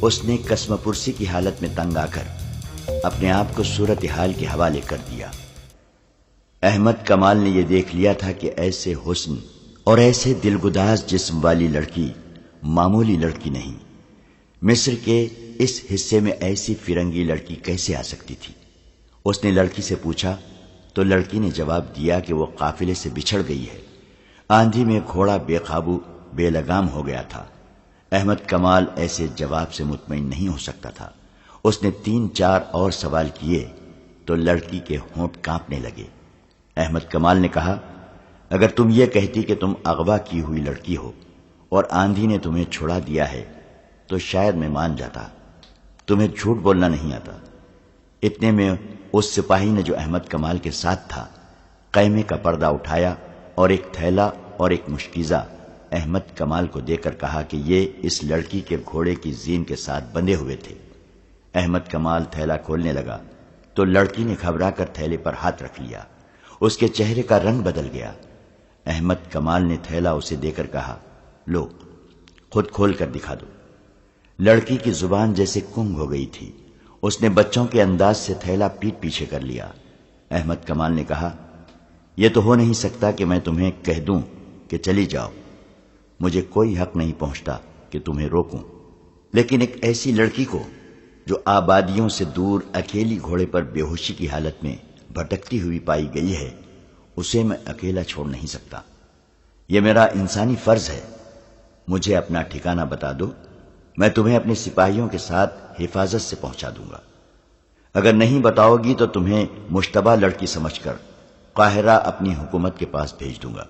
اس نے قسم پرسی کی حالت میں تنگ آ کر اپنے آپ کو صورتحال کے حوالے کر دیا۔ احمد کمال نے یہ دیکھ لیا تھا کہ ایسے حسن اور ایسے دلگداز جسم والی لڑکی معمولی لڑکی نہیں۔ مصر کے اس حصے میں ایسی فرنگی لڑکی کیسے آ سکتی تھی؟ اس نے لڑکی سے پوچھا تو لڑکی نے جواب دیا کہ وہ قافلے سے بچھڑ گئی ہے، آندھی میں گھوڑا بے قابو بے لگام ہو گیا تھا۔ احمد کمال ایسے جواب سے مطمئن نہیں ہو سکتا تھا۔ اس نے 3-4 اور سوال کیے تو لڑکی کے ہونٹ کانپنے لگے۔ احمد کمال نے کہا، اگر تم یہ کہتی کہ تم اغوا کی ہوئی لڑکی ہو اور آندھی نے تمہیں چھڑا دیا ہے تو شاید میں مان جاتا، تمہیں جھوٹ بولنا نہیں آتا۔ اتنے میں اس سپاہی نے جو احمد کمال کے ساتھ تھا خیمے کا پردہ اٹھایا اور ایک تھیلا اور ایک مشکیزہ احمد کمال کو دے کر کہا کہ یہ اس لڑکی کے گھوڑے کی زین کے ساتھ بندھے ہوئے تھے۔ احمد کمال تھیلا کھولنے لگا تو لڑکی نے گھبرا کر تھیلے پر ہاتھ رکھ لیا۔ اس کے چہرے کا رنگ بدل گیا۔ احمد کمال نے تھیلا اسے دے کر کہا، لو، خود کھول کر دکھا دو۔ لڑکی کی زبان جیسے گنگ ہو گئی تھی۔ اس نے بچوں کے انداز سے تھیلا پیٹ پیچھے کر لیا۔ احمد کمال نے کہا، یہ تو ہو نہیں سکتا کہ میں تمہیں کہہ دوں کہ چلی جاؤ، مجھے کوئی حق نہیں پہنچتا کہ تمہیں روکوں، لیکن ایک ایسی لڑکی کو جو آبادیوں سے دور اکیلی گھوڑے پر بے ہوشی کی حالت میں بھٹکتی ہوئی پائی گئی ہے، اسے میں اکیلا چھوڑ نہیں سکتا۔ یہ میرا انسانی فرض ہے۔ مجھے اپنا ٹھکانہ بتا دو، میں تمہیں اپنے سپاہیوں کے ساتھ حفاظت سے پہنچا دوں گا۔ اگر نہیں بتاؤ گی تو تمہیں مشتبہ لڑکی سمجھ کر قاہرہ اپنی حکومت کے پاس بھیج دوں گا۔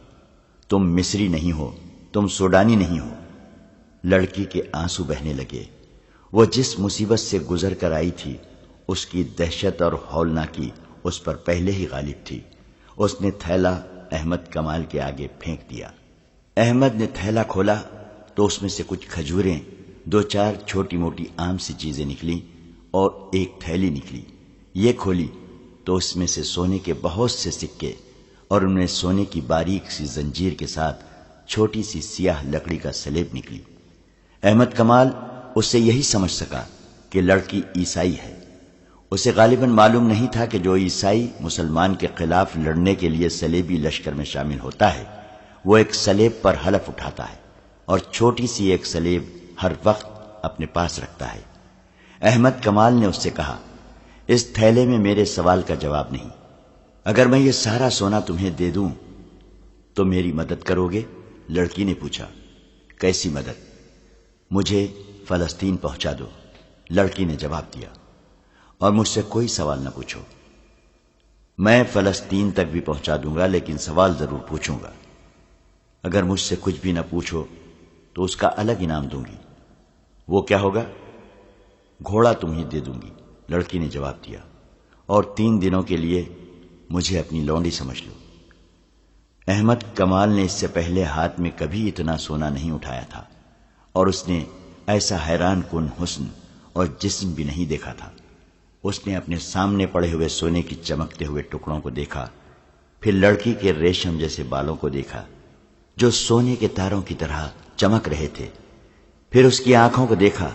تم مصری نہیں ہو، تم سوڈانی نہیں ہو۔ لڑکی کے آنسو بہنے لگے۔ وہ جس مصیبت سے گزر کر آئی تھی اس کی دہشت اور ہولناکی اس پر پہلے ہی غالب تھی۔ اس نے تھیلا احمد کمال کے آگے پھینک دیا۔ احمد نے تھیلا کھولا تو اس میں سے کچھ کھجوریں، 2-4 چھوٹی موٹی عام سی چیزیں نکلیں اور ایک تھیلی نکلی۔ یہ کھولی تو اس میں سے سونے کے بہت سے سکے اور ان میں سونے کی باریک سی زنجیر کے ساتھ چھوٹی سی سیاہ لکڑی کا سلیب نکلی۔ احمد کمال اس سے یہی سمجھ سکا کہ لڑکی عیسائی ہے۔ اسے غالباً معلوم نہیں تھا کہ جو عیسائی مسلمان کے خلاف لڑنے کے لیے صلیبی لشکر میں شامل ہوتا ہے وہ ایک سلیب پر حلف اٹھاتا ہے اور چھوٹی سی ایک سلیب ہر وقت اپنے پاس رکھتا ہے۔ احمد کمال نے اس سے کہا، اس تھیلے میں میرے سوال کا جواب نہیں۔ اگر میں یہ سارا سونا تمہیں دے دوں تو میری مدد کرو گے؟ لڑکی نے پوچھا۔ کیسی مدد؟ مجھے فلسطین پہنچا دو، لڑکی نے جواب دیا، اور مجھ سے کوئی سوال نہ پوچھو۔ میں فلسطین تک بھی پہنچا دوں گا لیکن سوال ضرور پوچھوں گا۔ اگر مجھ سے کچھ بھی نہ پوچھو تو اس کا الگ انعام دوں گی۔ وہ کیا ہوگا؟ گھوڑا تمہیں دے دوں گی، لڑکی نے جواب دیا، اور 3 دنوں کے لیے مجھے اپنی لونڈی سمجھ لو۔ احمد کمال نے اس سے پہلے ہاتھ میں کبھی اتنا سونا نہیں اٹھایا تھا اور اس نے ایسا حیران کن حسن اور جسم بھی نہیں دیکھا تھا۔ اس نے اپنے سامنے پڑے ہوئے سونے کی چمکتے ہوئے ٹکڑوں کو دیکھا، پھر لڑکی کے ریشم جیسے بالوں کو دیکھا جو سونے کے تاروں کی طرح چمک رہے تھے، پھر اس کی آنکھوں کو دیکھا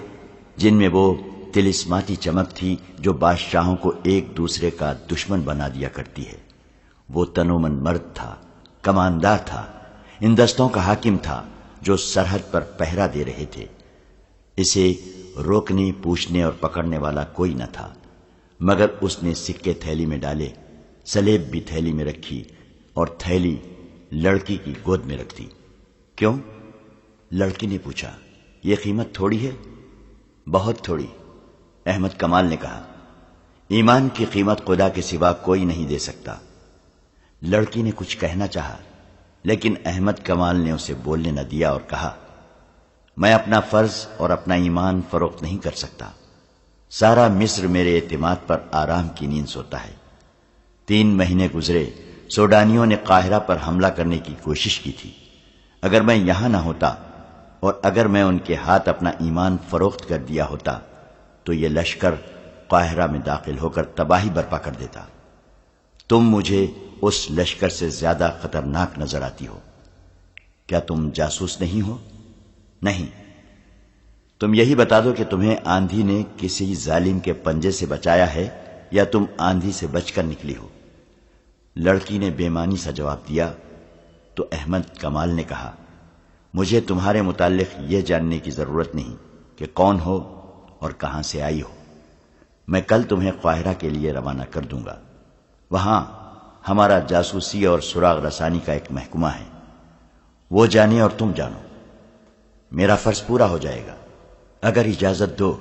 جن میں وہ طلسماتی چمک تھی جو بادشاہوں کو ایک دوسرے کا دشمن بنا دیا کرتی ہے۔ وہ تنومند مرد تھا، کماندار تھا، ان دستوں کا حاکم تھا جو سرحد پر پہرا دے رہے تھے۔ اسے روکنے، پوچھنے اور پکڑنے والا کوئی نہ تھا، مگر اس نے سکے تھیلی میں ڈالے، سلیب بھی تھیلی میں رکھی اور تھیلی لڑکی کی گود میں رکھ دی۔ کیوں؟ لڑکی نے پوچھا۔ یہ قیمت تھوڑی ہے؟ بہت تھوڑی، احمد کمال نے کہا۔ ایمان کی قیمت خدا کے سوا کوئی نہیں دے سکتا۔ لڑکی نے کچھ کہنا چاہا لیکن احمد کمال نے اسے بولنے نہ دیا اور کہا، میں اپنا فرض اور اپنا ایمان فروخت نہیں کر سکتا۔ سارا مصر میرے اعتماد پر آرام کی نیند سوتا ہے۔ 3 مہینے گزرے، سوڈانیوں نے قاہرہ پر حملہ کرنے کی کوشش کی تھی۔ اگر میں یہاں نہ ہوتا اور اگر میں ان کے ہاتھ اپنا ایمان فروخت کر دیا ہوتا تو یہ لشکر قاہرہ میں داخل ہو کر تباہی برپا کر دیتا۔ تم مجھے اس لشکر سے زیادہ خطرناک نظر آتی ہو۔ کیا تم جاسوس نہیں ہو؟ نہیں، تم یہی بتا دو کہ تمہیں آندھی نے کسی ظالم کے پنجے سے بچایا ہے یا تم آندھی سے بچ کر نکلی ہو؟ لڑکی نے بے معنی سا جواب دیا تو احمد کمال نے کہا، مجھے تمہارے متعلق یہ جاننے کی ضرورت نہیں کہ کون ہو اور کہاں سے آئی ہو۔ میں کل تمہیں قاہرہ کے لیے روانہ کر دوں گا۔ وہاں ہمارا جاسوسی اور سراغ رسانی کا ایک محکمہ ہے، وہ جانے اور تم جانو، میرا فرض پورا ہو جائے گا۔ اگر اجازت دو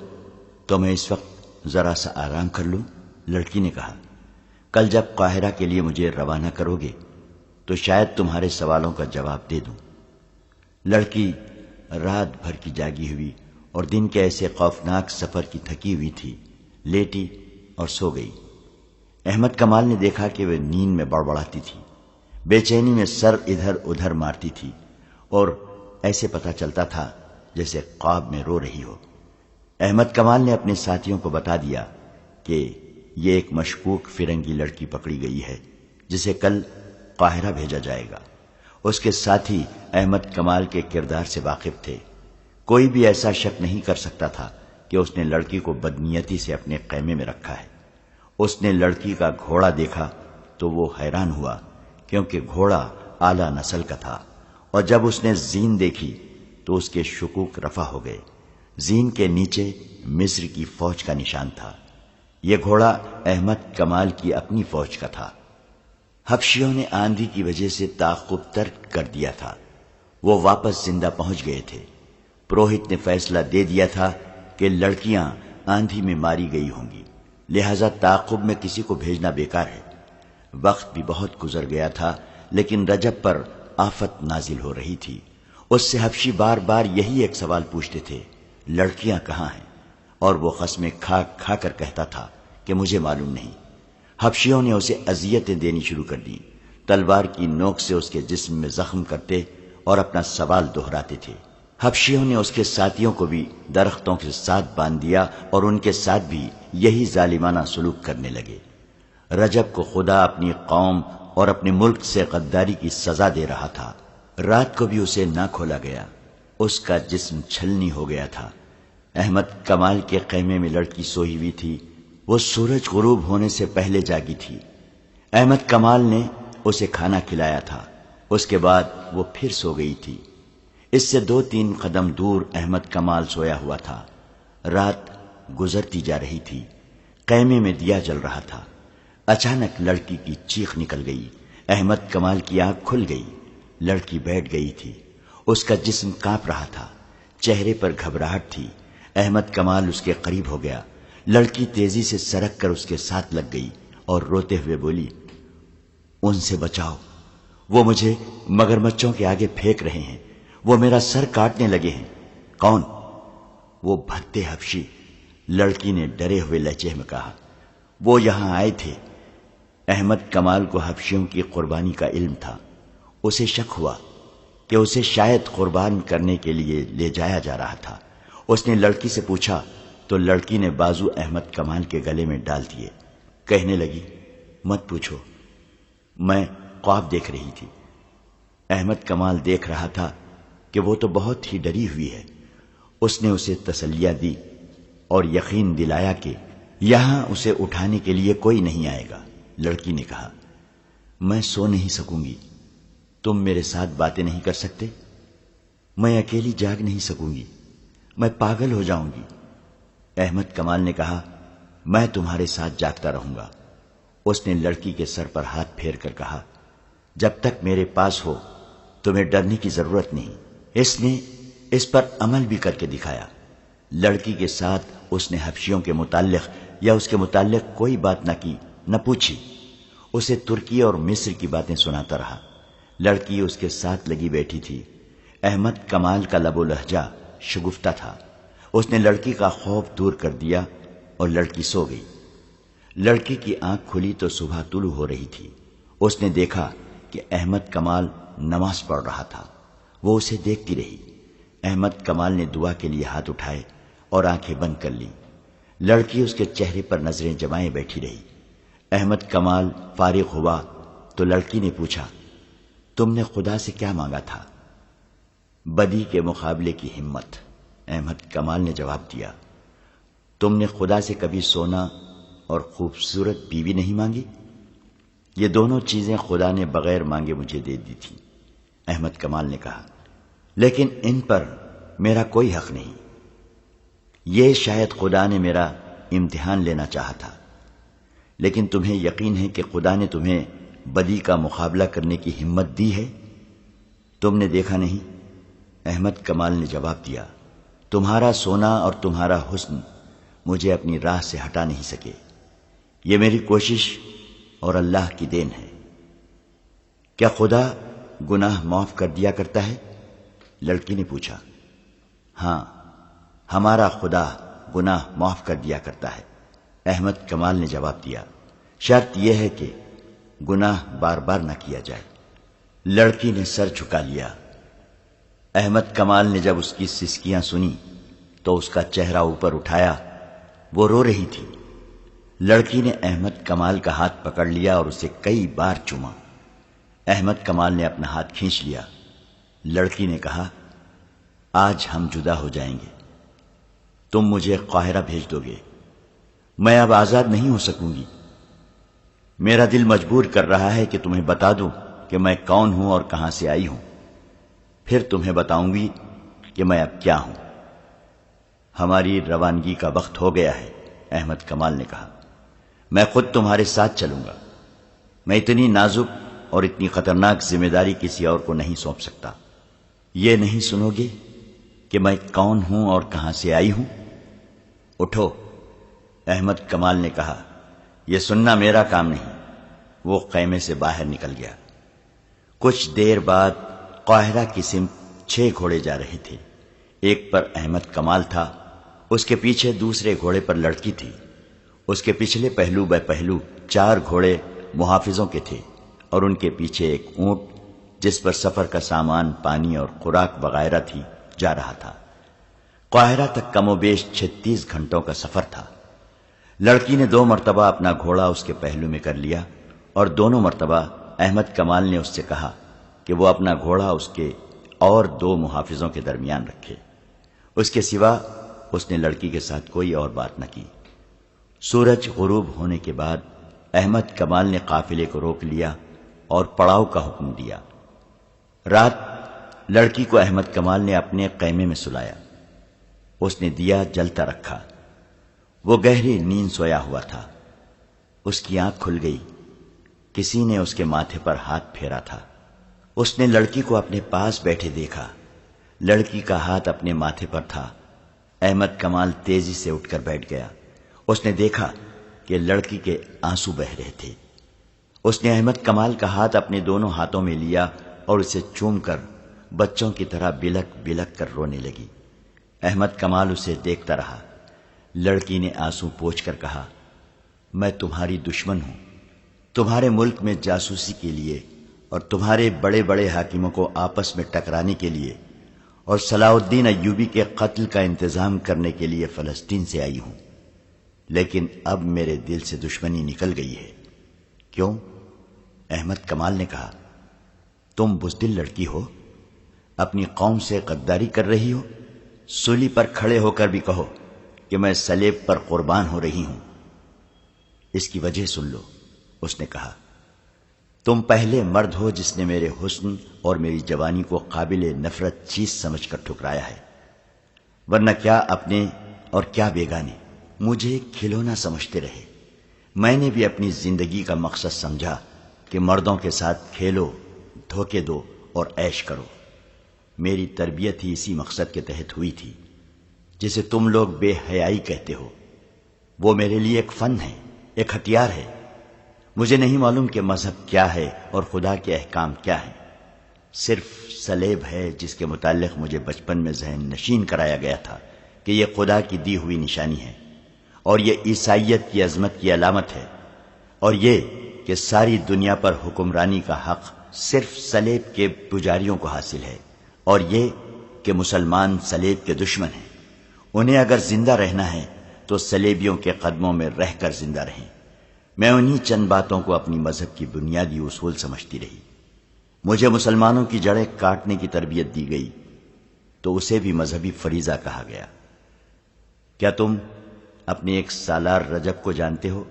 تو میں اس وقت ذرا سا آرام کر لوں۔ لڑکی نے کہا، کل جب قاہرہ کے لیے مجھے روانہ کرو گے تو شاید تمہارے سوالوں کا جواب دے دوں۔ لڑکی رات بھر کی جاگی ہوئی اور دن کے ایسے خوفناک سفر کی تھکی ہوئی تھی، لیٹی اور سو گئی۔ احمد کمال نے دیکھا کہ وہ نیند میں بڑبڑاتی تھی، بے چینی میں سر ادھر ادھر مارتی تھی اور ایسے پتہ چلتا تھا جیسے خواب میں رو رہی ہو۔ احمد کمال نے اپنے ساتھیوں کو بتا دیا کہ یہ ایک مشکوک فرنگی لڑکی پکڑی گئی ہے جسے کل قاہرہ بھیجا جائے گا۔ اس کے ساتھی احمد کمال کے کردار سے واقف تھے، کوئی بھی ایسا شک نہیں کر سکتا تھا کہ اس نے لڑکی کو بدنیتی سے اپنے خیمے میں رکھا ہے۔ اس نے لڑکی کا گھوڑا دیکھا تو وہ حیران ہوا کیونکہ گھوڑا اعلیٰ نسل کا تھا، اور جب اس نے زین دیکھی تو اس کے شکوک رفع ہو گئے۔ زین کے نیچے مصر کی فوج کا نشان تھا۔ یہ گھوڑا احمد کمال کی اپنی فوج کا تھا۔ حبشیوں نے آندھی کی وجہ سے تعاقب ترک کر دیا تھا، وہ واپس زندہ پہنچ گئے تھے۔ پروہت نے فیصلہ دے دیا تھا کہ لڑکیاں آندھی میں ماری گئی ہوں گی، لہذا تعاقب میں کسی کو بھیجنا بیکار ہے۔ وقت بھی بہت گزر گیا تھا، لیکن رجب پر آفت نازل ہو رہی تھی۔ اس سے حبشی بار بار یہی ایک سوال پوچھتے تھے، لڑکیاں کہاں ہیں؟ اور وہ قسمیں کھا کھا کر کہتا تھا کہ مجھے معلوم نہیں۔ حبشیوں نے اسے اذیتیں دینی شروع کر دیں، تلوار کی نوک سے اس کے جسم میں زخم کرتے اور اپنا سوال دہراتے تھے۔ حبشیوں نے اس کے ساتھیوں کو بھی درختوں کے ساتھ باندھ دیا اور ان کے ساتھ بھی یہی ظالمانہ سلوک کرنے لگے۔ رجب کو خدا اپنی قوم اور اپنے ملک سے غداری کی سزا دے رہا تھا۔ رات کو بھی اسے نہ کھولا گیا، اس کا جسم چھلنی ہو گیا تھا۔ احمد کمال کے خیمے میں لڑکی سوئی ہوئی تھی، وہ سورج غروب ہونے سے پہلے جاگی تھی۔ احمد کمال نے اسے کھانا کھلایا تھا، اس کے بعد وہ پھر سو گئی تھی۔ اس سے 2-3 قدم دور احمد کمال سویا ہوا تھا۔ رات گزرتی جا رہی تھی، خیمے میں دیا جل رہا تھا۔ اچانک لڑکی کی چیخ نکل گئی، احمد کمال کی آنکھ کھل گئی۔ لڑکی بیٹھ گئی تھی، اس کا جسم کانپ رہا تھا، چہرے پر گھبراہٹ تھی۔ احمد کمال اس کے قریب ہو گیا، لڑکی تیزی سے سرک کر اس کے ساتھ لگ گئی اور روتے ہوئے بولی، ان سے بچاؤ، وہ مجھے مگرمچھوں کے آگے پھینک رہے ہیں، وہ میرا سر کاٹنے لگے ہیں۔ کون؟ وہ بھدے حبشی، لڑکی نے ڈرے ہوئے لہجے میں کہا۔ وہ یہاں آئے تھے۔ احمد کمال کو حبشیوں کی قربانی کا علم تھا، اسے شک ہوا کہ اسے شاید قربان کرنے کے لیے لے جایا جا رہا تھا۔ اس نے لڑکی سے پوچھا تو لڑکی نے بازو احمد کمال کے گلے میں ڈال دیے، کہنے لگی، مت پوچھو، میں خواب دیکھ رہی تھی۔ احمد کمال دیکھ رہا تھا کہ وہ تو بہت ہی ڈری ہوئی ہے۔ اس نے اسے تسلیاں دی اور یقین دلایا کہ یہاں اسے اٹھانے کے لیے کوئی نہیں آئے گا۔ لڑکی نے کہا، میں سو نہیں سکوں گی، تم میرے ساتھ باتیں نہیں کر سکتے؟ میں اکیلی جاگ نہیں سکوں گی، میں پاگل ہو جاؤں گی۔ احمد کمال نے کہا، میں تمہارے ساتھ جاگتا رہوں گا۔ اس نے لڑکی کے سر پر ہاتھ پھیر کر کہا، جب تک میرے پاس ہو تمہیں ڈرنے کی ضرورت نہیں۔ اس نے اس پر عمل بھی کر کے دکھایا۔ لڑکی کے ساتھ اس نے حبشیوں کے متعلق یا اس کے متعلق کوئی بات نہ کی، نہ پوچھی، اسے ترکی اور مصر کی باتیں سناتا رہا۔ لڑکی اس کے ساتھ لگی بیٹھی تھی۔ احمد کمال کا لب و لہجہ شگفتہ تھا۔ اس نے لڑکی کا خوف دور کر دیا اور لڑکی سو گئی۔ لڑکی کی آنکھ کھلی تو صبح طلوع ہو رہی تھی۔ اس نے دیکھا کہ احمد کمال نماز پڑھ رہا تھا، وہ اسے دیکھتی رہی۔ احمد کمال نے دعا کے لیے ہاتھ اٹھائے اور آنکھیں بند کر لیں۔ لڑکی اس کے چہرے پر نظریں جمائے بیٹھی رہی۔ احمد کمال فارغ ہوا تو لڑکی نے پوچھا، تم نے خدا سے کیا مانگا تھا؟ بدی کے مقابلے کی ہمت۔ احمد کمال نے جواب دیا، تم نے خدا سے کبھی سونا اور خوبصورت بیوی نہیں مانگی؟ یہ دونوں چیزیں خدا نے بغیر مانگے مجھے دے دی تھی۔ احمد کمال نے کہا، لیکن ان پر میرا کوئی حق نہیں۔ یہ شاید خدا نے میرا امتحان لینا چاہا تھا، لیکن تمہیں یقین ہے کہ خدا نے تمہیں بدی کا مقابلہ کرنے کی ہمت دی ہے؟ تم نے دیکھا نہیں؟ احمد کمال نے جواب دیا، تمہارا سونا اور تمہارا حسن مجھے اپنی راہ سے ہٹا نہیں سکے۔ یہ میری کوشش اور اللہ کی دین ہے۔ کیا خدا گناہ معاف کر دیا کرتا ہے؟ لڑکی نے پوچھا۔ ہاں، ہمارا خدا گناہ معاف کر دیا کرتا ہے، احمد کمال نے جواب دیا، شرط یہ ہے کہ گناہ بار بار نہ کیا جائے۔ لڑکی نے سر جھکا لیا۔ احمد کمال نے جب اس کی سسکیاں سنی تو اس کا چہرہ اوپر اٹھایا، وہ رو رہی تھی۔ لڑکی نے احمد کمال کا ہاتھ پکڑ لیا اور اسے کئی بار چوما۔ احمد کمال نے اپنا ہاتھ کھینچ لیا۔ لڑکی نے کہا، آج ہم جدا ہو جائیں گے، تم مجھے قاہرہ بھیج دو گے، میں اب آزاد نہیں ہو سکوں گی۔ میرا دل مجبور کر رہا ہے کہ تمہیں بتا دوں کہ میں کون ہوں اور کہاں سے آئی ہوں، پھر تمہیں بتاؤں گی کہ میں اب کیا ہوں۔ ہماری روانگی کا وقت ہو گیا ہے، احمد کمال نے کہا، میں خود تمہارے ساتھ چلوں گا۔ میں اتنی نازک اور اتنی خطرناک ذمہ داری کسی اور کو نہیں سونپ سکتا۔ یہ نہیں سنو گے کہ میں کون ہوں اور کہاں سے آئی ہوں؟ اٹھو، احمد کمال نے کہا، یہ سننا میرا کام نہیں۔ وہ خیمے سے باہر نکل گیا۔ کچھ دیر بعد قاہرہ کی سمت 6 گھوڑے جا رہے تھے۔ ایک پر احمد کمال تھا، اس کے پیچھے دوسرے گھوڑے پر لڑکی تھی، اس کے پچھلے پہلو بے پہلو 4 گھوڑے محافظوں کے تھے، اور ان کے پیچھے ایک اونٹ جس پر سفر کا سامان، پانی اور خوراک وغیرہ تھی جا رہا تھا۔ قاہرہ تک کم و بیش 36 گھنٹوں کا سفر تھا۔ لڑکی نے 2 مرتبہ اپنا گھوڑا اس کے پہلو میں کر لیا، اور دونوں مرتبہ احمد کمال نے اس سے کہا کہ وہ اپنا گھوڑا اس کے اور 2 محافظوں کے درمیان رکھے۔ اس کے سوا اس نے لڑکی کے ساتھ کوئی اور بات نہ کی۔ سورج غروب ہونے کے بعد احمد کمال نے قافلے کو روک لیا اور پڑاؤ کا حکم دیا۔ رات لڑکی کو احمد کمال نے اپنے خیمے میں سلایا۔ اس نے دیا جلتا رکھا۔ وہ گہری نیند سویا ہوا تھا۔ اس کی آنکھ کھل گئی۔ کسی نے اس کے ماتھے پر ہاتھ پھیرا تھا۔ اس نے لڑکی کو اپنے پاس بیٹھے دیکھا۔ لڑکی کا ہاتھ اپنے ماتھے پر تھا۔ احمد کمال تیزی سے اٹھ کر بیٹھ گیا۔ اس نے دیکھا کہ لڑکی کے آنسو بہ رہے تھے۔ اس نے احمد کمال کا ہاتھ اپنے دونوں ہاتھوں میں لیا اور اسے چوم کر بچوں کی طرح بلک بلک کر رونے لگی۔ احمد کمال اسے دیکھتا رہا۔ لڑکی نے آنسو پوچھ کر کہا، میں تمہاری دشمن ہوں۔ تمہارے ملک میں جاسوسی کے لیے اور تمہارے بڑے بڑے حاکموں کو آپس میں ٹکرانے کے لیے اور صلاح الدین ایوبی کے قتل کا انتظام کرنے کے لیے فلسطین سے آئی ہوں، لیکن اب میرے دل سے دشمنی نکل گئی ہے۔ کیوں؟ احمد کمال نے کہا، تم بزدل لڑکی ہو، اپنی قوم سے غداری کر رہی ہو۔ سولی پر کھڑے ہو کر بھی کہو کہ میں صلیب پر قربان ہو رہی ہوں۔ اس کی وجہ سن لو، اس نے کہا، تم پہلے مرد ہو جس نے میرے حسن اور میری جوانی کو قابل نفرت چیز سمجھ کر ٹھکرایا ہے، ورنہ کیا اپنے اور کیا بیگانے مجھے کھلونا سمجھتے رہے۔ میں نے بھی اپنی زندگی کا مقصد سمجھا کہ مردوں کے ساتھ کھیلو، دھوکے دو اور عیش کرو۔ میری تربیت ہی اسی مقصد کے تحت ہوئی تھی، جسے تم لوگ بے حیائی کہتے ہو۔ وہ میرے لیے ایک فن ہے، ایک ہتھیار ہے۔ مجھے نہیں معلوم کہ مذہب کیا ہے اور خدا کے احکام کیا ہیں۔ صرف صلیب ہے جس کے متعلق مجھے بچپن میں ذہن نشین کرایا گیا تھا کہ یہ خدا کی دی ہوئی نشانی ہے، اور یہ عیسائیت کی عظمت کی علامت ہے، اور یہ کہ ساری دنیا پر حکمرانی کا حق صرف صلیب کے پجاریوں کو حاصل ہے، اور یہ کہ مسلمان صلیب کے دشمن ہیں۔ انہیں اگر زندہ رہنا ہے تو صلیبیوں کے قدموں میں رہ کر زندہ رہیں۔ میں انہی چند باتوں کو اپنی مذہب کی بنیادی اصول سمجھتی رہی۔ مجھے مسلمانوں کی جڑیں کاٹنے کی تربیت دی گئی تو اسے بھی مذہبی فریضہ کہا گیا۔ کیا تم اپنے ایک سالار رجب کو جانتے ہو؟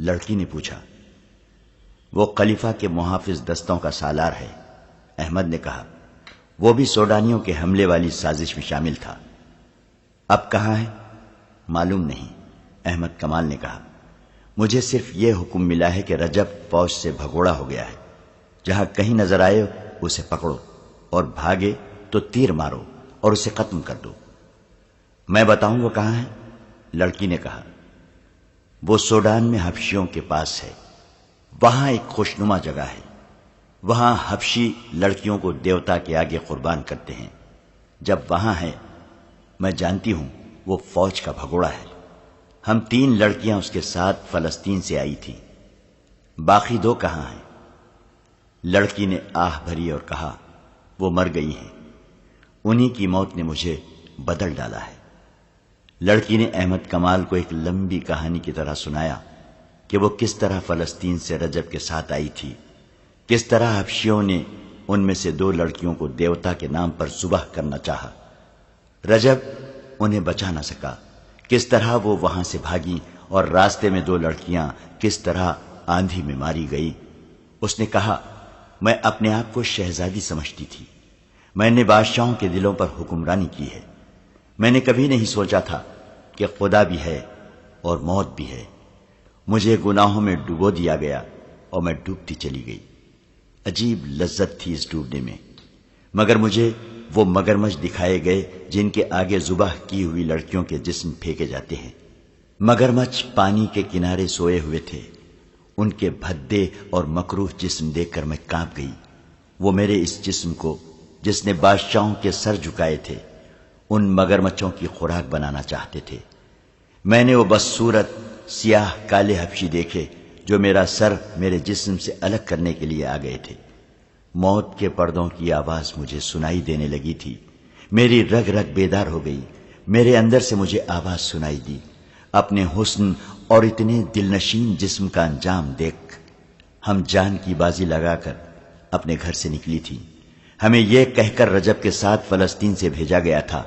لڑکی نے پوچھا۔ وہ خلیفہ کے محافظ دستوں کا سالار ہے، احمد نے کہا۔ وہ بھی سوڈانیوں کے حملے والی سازش میں شامل تھا۔ اب کہاں ہے؟ معلوم نہیں، احمد کمال نے کہا۔ مجھے صرف یہ حکم ملا ہے کہ رجب فوج سے بھگوڑا ہو گیا ہے، جہاں کہیں نظر آئے اسے پکڑو، اور بھاگے تو تیر مارو اور اسے ختم کر دو۔ میں بتاؤں وہ کہاں ہے؟ لڑکی نے کہا۔ وہ سوڈان میں حبشیوں کے پاس ہے، وہاں ایک خوشنما جگہ ہے، وہاں حبشی لڑکیوں کو دیوتا کے آگے قربان کرتے ہیں۔ جب وہاں ہے، میں جانتی ہوں وہ فوج کا بھگوڑا ہے۔ ہم 3 لڑکیاں اس کے ساتھ فلسطین سے آئی تھیں، باقی 2 کہاں ہیں؟ لڑکی نے آہ بھری اور کہا، وہ مر گئی ہیں، انہی کی موت نے مجھے بدل ڈالا ہے۔ لڑکی نے احمد کمال کو ایک لمبی کہانی کی طرح سنایا کہ وہ کس طرح فلسطین سے رجب کے ساتھ آئی تھی، کس طرح حبشیوں نے ان میں سے 2 لڑکیوں کو دیوتا کے نام پر ذبح کرنا چاہا۔ رجب انہیں بچا نہ سکا، کس طرح وہ وہاں سے بھاگی اور راستے میں 2 لڑکیاں کس طرح آندھی میں ماری گئی۔ اس نے کہا، میں اپنے آپ کو شہزادی سمجھتی تھی، میں نے بادشاہوں کے دلوں پر حکمرانی کی ہے، میں نے کبھی نہیں سوچا تھا کہ خدا بھی ہے اور موت بھی ہے۔ مجھے گناہوں میں ڈبو دیا گیا اور میں ڈوبتی چلی گئی۔ عجیب لذت تھی اس ڈوبنے میں، مگر مجھے وہ مگرمچھ دکھائے گئے جن کے آگے ذبح کی ہوئی لڑکیوں کے جسم پھینکے جاتے ہیں۔ مگرمچھ پانی کے کنارے سوئے ہوئے تھے، ان کے بھدے اور مکروہ جسم دیکھ کر میں کانپ گئی۔ وہ میرے اس جسم کو جس نے بادشاہوں کے سر جھکائے تھے، ان مگرمچھوں کی خوراک بنانا چاہتے تھے۔ میں نے وہ بدصورت سیاہ کالے حبشی دیکھے جو میرا سر میرے جسم سے الگ کرنے کے لیے آ گئے تھے۔ موت کے پردوں کی آواز مجھے سنائی دینے لگی تھی، میری رگ رگ بیدار ہو گئی، میرے اندر سے مجھے آواز سنائی دی۔ اپنے حسن اور اتنے دلنشین جسم کا انجام دیکھ ہم جان کی بازی لگا کر اپنے گھر سے نکلی تھی۔ ہمیں یہ کہہ کر رجب کے ساتھ فلسطین سے بھیجا گیا تھا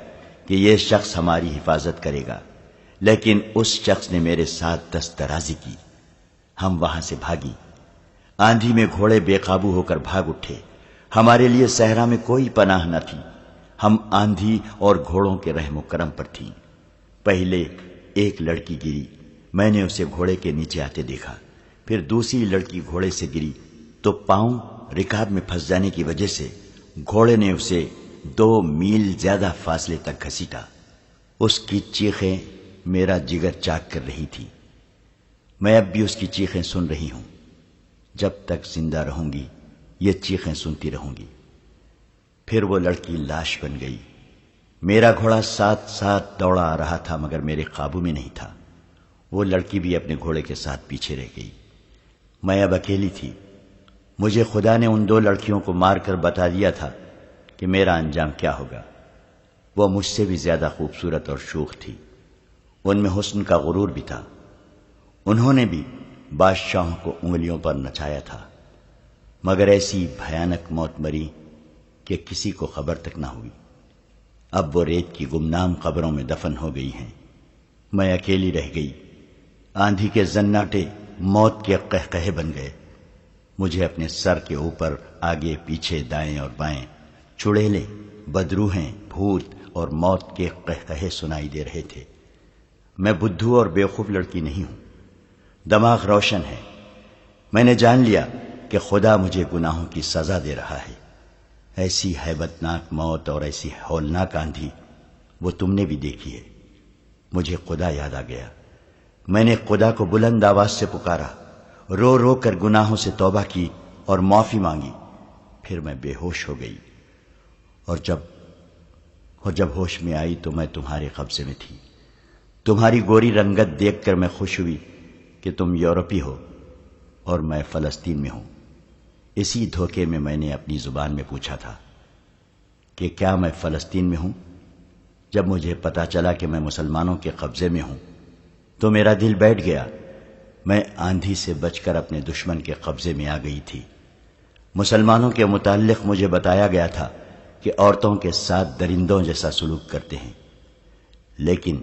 کہ یہ شخص ہماری حفاظت کرے گا، لیکن اس شخص نے میرے ساتھ دست درازی کی۔ ہم وہاں سے بھاگی، آندھی میں گھوڑے بے قابو ہو کر بھاگ اٹھے، ہمارے لیے صحرا میں کوئی پناہ نہ تھی۔ ہم آندھی اور گھوڑوں کے رحم و کرم پر تھیں۔ پہلے ایک لڑکی گری، میں نے اسے گھوڑے کے نیچے آتے دیکھا، پھر دوسری لڑکی گھوڑے سے گری تو پاؤں رکاب میں پھنس جانے کی وجہ سے گھوڑے نے اسے 2 میل زیادہ فاصلے تک گھسیٹا۔ اس کی چیخیں میرا جگر چاک کر رہی تھی۔ میں اب بھی اس کی چیخیں سن رہی ہوں، جب تک زندہ رہوں گی یہ چیخیں سنتی رہوں گی۔ پھر وہ لڑکی لاش بن گئی۔ میرا گھوڑا ساتھ ساتھ دوڑا آ رہا تھا مگر میرے قابو میں نہیں تھا۔ وہ لڑکی بھی اپنے گھوڑے کے ساتھ پیچھے رہ گئی۔ میں اب اکیلی تھی۔ مجھے خدا نے ان 2 لڑکیوں کو مار کر بتا دیا تھا کہ میرا انجام کیا ہوگا۔ وہ مجھ سے بھی زیادہ خوبصورت اور شوخ تھی، ان میں حسن کا غرور بھی تھا۔ انہوں نے بھی بادشاہوں کو انگلیوں پر نچایا تھا، مگر ایسی بھیانک موت مری کہ کسی کو خبر تک نہ ہوئی۔ اب وہ ریت کی گمنام قبروں میں دفن ہو گئی ہیں۔ میں اکیلی رہ گئی۔ آندھی کے زناٹے موت کے قہقہے بن گئے۔ مجھے اپنے سر کے اوپر آگے پیچھے دائیں اور بائیں چڑیلیں، بدروہیں، بھوت اور موت کے قہقہے سنائی دے رہے تھے۔ میں بدھو اور بیوقوف لڑکی نہیں ہوں، دماغ روشن ہے۔ میں نے جان لیا کہ خدا مجھے گناہوں کی سزا دے رہا ہے۔ ایسی ہیبت ناک موت اور ایسی ہولناک آندھی وہ تم نے بھی دیکھی ہے۔ مجھے خدا یاد آ گیا۔ میں نے خدا کو بلند آواز سے پکارا، رو رو کر گناہوں سے توبہ کی اور معافی مانگی۔ پھر میں بے ہوش ہو گئی، اور جب ہوش میں آئی تو میں تمہارے قبضے میں تھی۔ تمہاری گوری رنگت دیکھ کر میں خوش ہوئی کہ تم یورپی ہو اور میں فلسطین میں ہوں۔ اسی دھوکے میں نے اپنی زبان میں پوچھا تھا کہ کیا میں فلسطین میں ہوں۔ جب مجھے پتا چلا کہ میں مسلمانوں کے قبضے میں ہوں تو میرا دل بیٹھ گیا۔ میں آندھی سے بچ کر اپنے دشمن کے قبضے میں آ گئی تھی۔ مسلمانوں کے متعلق مجھے بتایا گیا تھا کہ عورتوں کے ساتھ درندوں جیسا سلوک کرتے ہیں، لیکن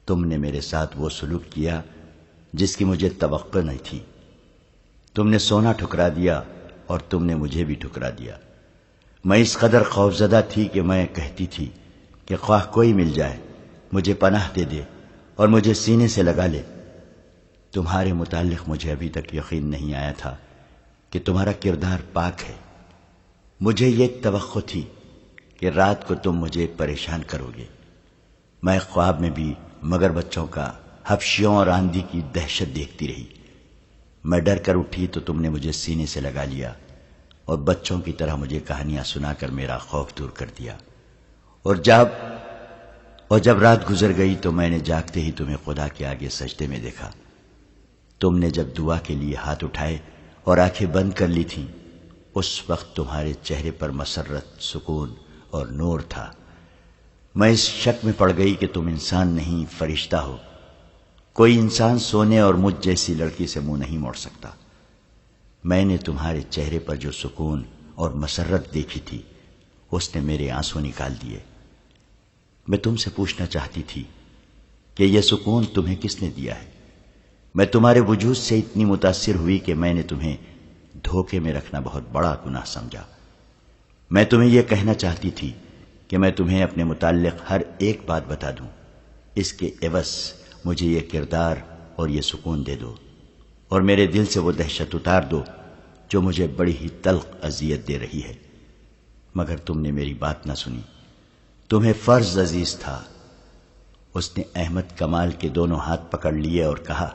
تم نے میرے ساتھ وہ سلوک کیا جس کی مجھے توقع نہیں تھی۔ تم نے سونا ٹھکرا دیا اور تم نے مجھے بھی ٹھکرا دیا۔ میں اس قدر خوفزدہ تھی کہ میں کہتی تھی کہ خواہ کوئی مل جائے مجھے پناہ دے دے اور مجھے سینے سے لگا لے۔ تمہارے متعلق مجھے ابھی تک یقین نہیں آیا تھا کہ تمہارا کردار پاک ہے۔ مجھے یہ توقع تھی کہ رات کو تم مجھے پریشان کرو گے۔ میں خواب میں بھی مگر بچوں کا، حبشیوں اور آندھی کی دہشت دیکھتی رہی۔ میں ڈر کر اٹھی تو تم نے مجھے سینے سے لگا لیا اور بچوں کی طرح مجھے کہانیاں سنا کر میرا خوف دور کر دیا۔ اور جب رات گزر گئی تو میں نے جاگتے ہی تمہیں خدا کے آگے سجدے میں دیکھا۔ تم نے جب دعا کے لیے ہاتھ اٹھائے اور آنکھیں بند کر لی تھیں، اس وقت تمہارے چہرے پر مسرت، سکون اور نور تھا۔ میں اس شک میں پڑ گئی کہ تم انسان نہیں، فرشتہ ہو۔ کوئی انسان سونے اور مجھ جیسی لڑکی سے منہ نہیں موڑ سکتا۔ میں نے تمہارے چہرے پر جو سکون اور مسرت دیکھی تھی، اس نے میرے آنسو نکال دیے۔ میں تم سے پوچھنا چاہتی تھی کہ یہ سکون تمہیں کس نے دیا ہے؟ میں تمہارے وجود سے اتنی متاثر ہوئی کہ میں نے تمہیں دھوکے میں رکھنا بہت بڑا گناہ سمجھا۔ میں تمہیں یہ کہنا چاہتی تھی کہ میں تمہیں اپنے متعلق ہر ایک بات بتا دوں، اس کے عوض مجھے یہ کردار اور یہ سکون دے دو، اور میرے دل سے وہ دہشت اتار دو جو مجھے بڑی ہی تلخ اذیت دے رہی ہے۔ مگر تم نے میری بات نہ سنی۔ تمہیں فرض عزیز تھا۔ اس نے احمد کمال کے دونوں ہاتھ پکڑ لیے اور کہا،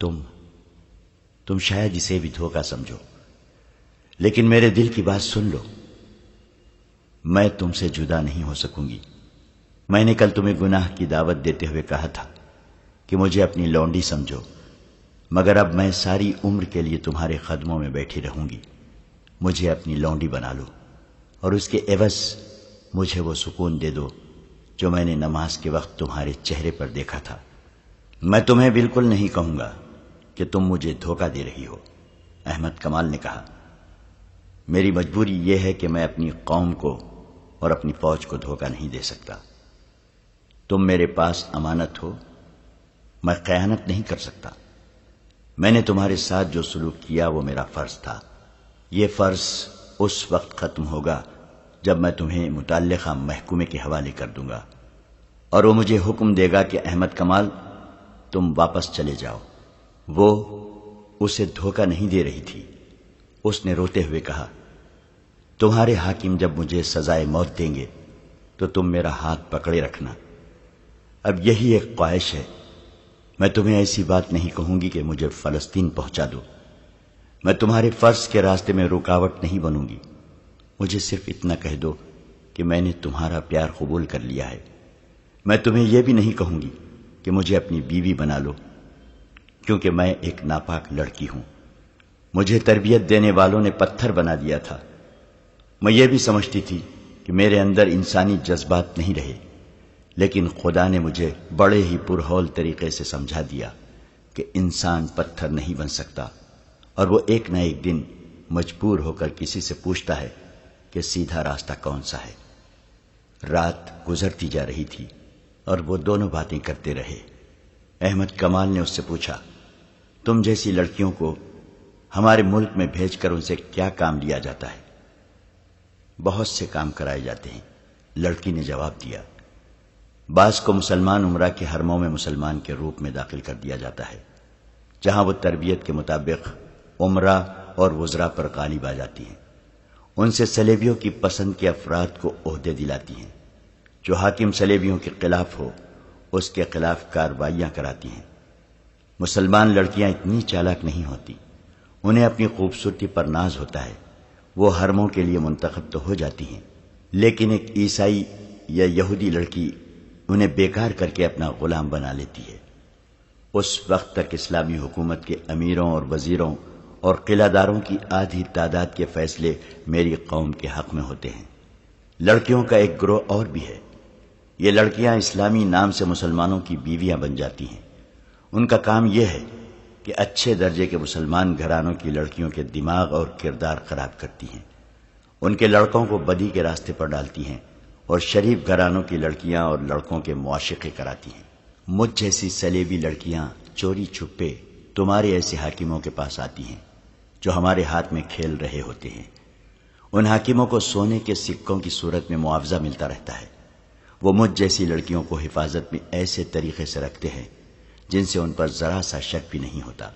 تم شاید اسے بھی دھوکہ سمجھو، لیکن میرے دل کی بات سن لو۔ میں تم سے جدا نہیں ہو سکوں گی۔ میں نے کل تمہیں گناہ کی دعوت دیتے ہوئے کہا تھا کہ مجھے اپنی لونڈی سمجھو، مگر اب میں ساری عمر کے لیے تمہارے قدموں میں بیٹھی رہوں گی۔ مجھے اپنی لونڈی بنا لو اور اس کے عوض مجھے وہ سکون دے دو جو میں نے نماز کے وقت تمہارے چہرے پر دیکھا تھا۔ میں تمہیں بالکل نہیں کہوں گا کہ تم مجھے دھوکہ دے رہی ہو۔ احمد کمال نے کہا، میری مجبوری یہ ہے کہ میں اپنی قوم کو اور اپنی فوج کو دھوکہ نہیں دے سکتا۔ تم میرے پاس امانت ہو، میں خیانت نہیں کر سکتا۔ میں نے تمہارے ساتھ جو سلوک کیا وہ میرا فرض تھا۔ یہ فرض اس وقت ختم ہوگا جب میں تمہیں متعلقہ محکومے کے حوالے کر دوں گا، اور وہ مجھے حکم دے گا کہ احمد کمال تم واپس چلے جاؤ۔ وہ اسے دھوکہ نہیں دے رہی تھی۔ اس نے روتے ہوئے کہا، تمہارے حاکم جب مجھے سزائے موت دیں گے تو تم میرا ہاتھ پکڑے رکھنا۔ اب یہی ایک خواہش ہے، میں تمہیں ایسی بات نہیں کہوں گی کہ مجھے فلسطین پہنچا دو۔ میں تمہارے فرض کے راستے میں رکاوٹ نہیں بنوں گی۔ مجھے صرف اتنا کہہ دو کہ میں نے تمہارا پیار قبول کر لیا ہے۔ میں تمہیں یہ بھی نہیں کہوں گی کہ مجھے اپنی بیوی بنا لو، کیونکہ میں ایک ناپاک لڑکی ہوں۔ مجھے تربیت دینے والوں نے پتھر بنا دیا تھا۔ میں یہ بھی سمجھتی تھی کہ میرے اندر انسانی جذبات نہیں رہے، لیکن خدا نے مجھے بڑے ہی پرہول طریقے سے سمجھا دیا کہ انسان پتھر نہیں بن سکتا، اور وہ ایک نہ ایک دن مجبور ہو کر کسی سے پوچھتا ہے کہ سیدھا راستہ کون سا ہے۔ رات گزرتی جا رہی تھی اور وہ دونوں باتیں کرتے رہے۔ احمد کمال نے اس سے پوچھا، تم جیسی لڑکیوں کو ہمارے ملک میں بھیج کر ان سے کیا کام لیا جاتا ہے؟ بہت سے کام کرائے جاتے ہیں، لڑکی نے جواب دیا۔ بعض کو مسلمان عمرہ کے حرموں میں مسلمان کے روپ میں داخل کر دیا جاتا ہے، جہاں وہ تربیت کے مطابق عمرہ اور وزراء پر غالب آ جاتی ہیں۔ ان سے سلیبیوں کی پسند کے افراد کو عہدے دلاتی ہیں۔ جو حاکم سلیبیوں کے خلاف ہو اس کے خلاف کارروائیاں کراتی ہیں۔ مسلمان لڑکیاں اتنی چالاک نہیں ہوتی، انہیں اپنی خوبصورتی پر ناز ہوتا ہے۔ وہ حرموں کے لیے منتخب تو ہو جاتی ہیں، لیکن ایک عیسائی یا یہودی لڑکی انہیں بیکار کر کے اپنا غلام بنا لیتی ہے۔ اس وقت تک اسلامی حکومت کے امیروں اور وزیروں اور قلعہ داروں کی آدھی تعداد کے فیصلے میری قوم کے حق میں ہوتے ہیں۔ لڑکیوں کا ایک گروہ اور بھی ہے۔ یہ لڑکیاں اسلامی نام سے مسلمانوں کی بیویاں بن جاتی ہیں۔ ان کا کام یہ ہے کہ اچھے درجے کے مسلمان گھرانوں کی لڑکیوں کے دماغ اور کردار خراب کرتی ہیں۔ ان کے لڑکوں کو بدی کے راستے پر ڈالتی ہیں اور شریف گھرانوں کی لڑکیاں اور لڑکوں کے معاشقے کراتی ہیں۔ مجھ جیسی سلیبی لڑکیاں چوری چھپے تمہارے ایسے حاکموں کے پاس آتی ہیں جو ہمارے ہاتھ میں کھیل رہے ہوتے ہیں۔ ان حاکموں کو سونے کے سکوں کی صورت میں معاوضہ ملتا رہتا ہے۔ وہ مجھ جیسی لڑکیوں کو حفاظت میں ایسے طریقے سے رکھتے ہیں جن سے ان پر ذرا سا شک بھی نہیں ہوتا۔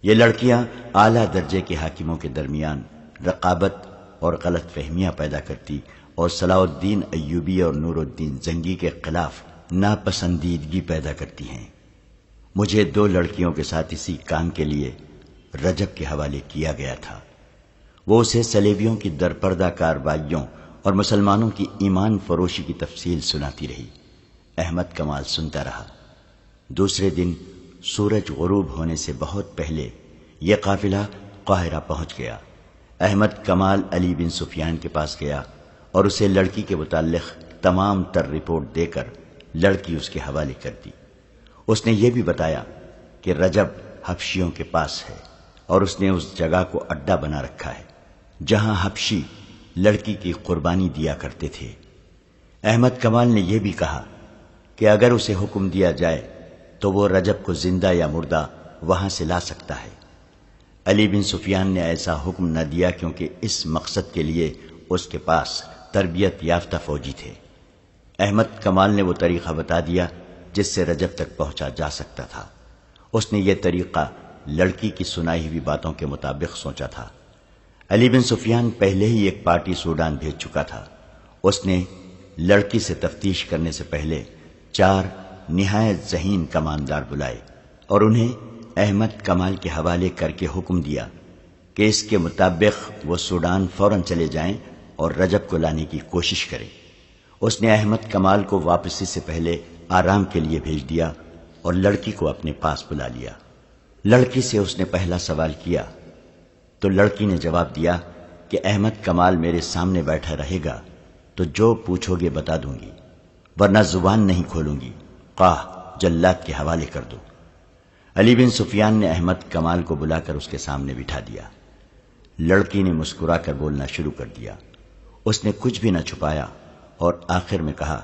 یہ لڑکیاں اعلیٰ درجے کے حاکموں کے درمیان رقابت اور غلط فہمیاں پیدا کرتی اور صلاح الدین ایوبی اور نور الدین زنگی کے خلاف ناپسندیدگی پیدا کرتی ہیں۔ مجھے 2 لڑکیوں کے ساتھ اسی کام کے لیے رجب کے حوالے کیا گیا تھا۔ وہ اسے صلیبیوں کی درپردہ کارروائیوں اور مسلمانوں کی ایمان فروشی کی تفصیل سناتی رہی۔ احمد کمال سنتا رہا۔ دوسرے دن سورج غروب ہونے سے بہت پہلے یہ قافلہ قاہرہ پہنچ گیا۔ احمد کمال علی بن سفیان کے پاس گیا اور اسے لڑکی کے متعلق تمام تر رپورٹ دے کر لڑکی اس کے حوالے کر دی۔ اس نے یہ بھی بتایا کہ رجب حبشیوں کے پاس ہے اور اس نے اس جگہ کو اڈا بنا رکھا ہے جہاں حبشی لڑکی کی قربانی دیا کرتے تھے۔ احمد کمال نے یہ بھی کہا کہ اگر اسے حکم دیا جائے تو وہ رجب کو زندہ یا مردہ وہاں سے لا سکتا ہے۔ علی بن سفیان نے ایسا حکم نہ دیا کیونکہ اس مقصد کے لیے اس کے پاس تربیت یافتہ فوجی تھے۔ احمد کمال نے وہ طریقہ بتا دیا جس سے رجب تک پہنچا جا سکتا تھا۔ اس نے یہ طریقہ لڑکی کی سنائی ہوئی باتوں کے مطابق سوچا تھا۔ علی بن سفیان پہلے ہی ایک پارٹی سوڈان بھیج چکا تھا۔ اس نے لڑکی سے تفتیش کرنے سے پہلے 4 نہایت ذہین کماندار بلائے اور انہیں احمد کمال کے حوالے کر کے حکم دیا کہ اس کے مطابق وہ سوڈان فوراً چلے جائیں اور رجب کو لانے کی کوشش کریں۔ اس نے احمد کمال کو واپسی سے پہلے آرام کے لیے بھیج دیا اور لڑکی کو اپنے پاس بلا لیا۔ لڑکی سے اس نے پہلا سوال کیا تو لڑکی نے جواب دیا کہ احمد کمال میرے سامنے بیٹھا رہے گا تو جو پوچھو گے بتا دوں گی، ورنہ زبان نہیں کھولوں گی، خواہ جلاد کے حوالے کر دو۔ علی بن سفیان نے احمد کمال کو بلا کر اس کے سامنے بٹھا دیا۔ لڑکی نے مسکرا کر بولنا شروع کر دیا۔ اس نے کچھ بھی نہ چھپایا اور آخر میں کہا،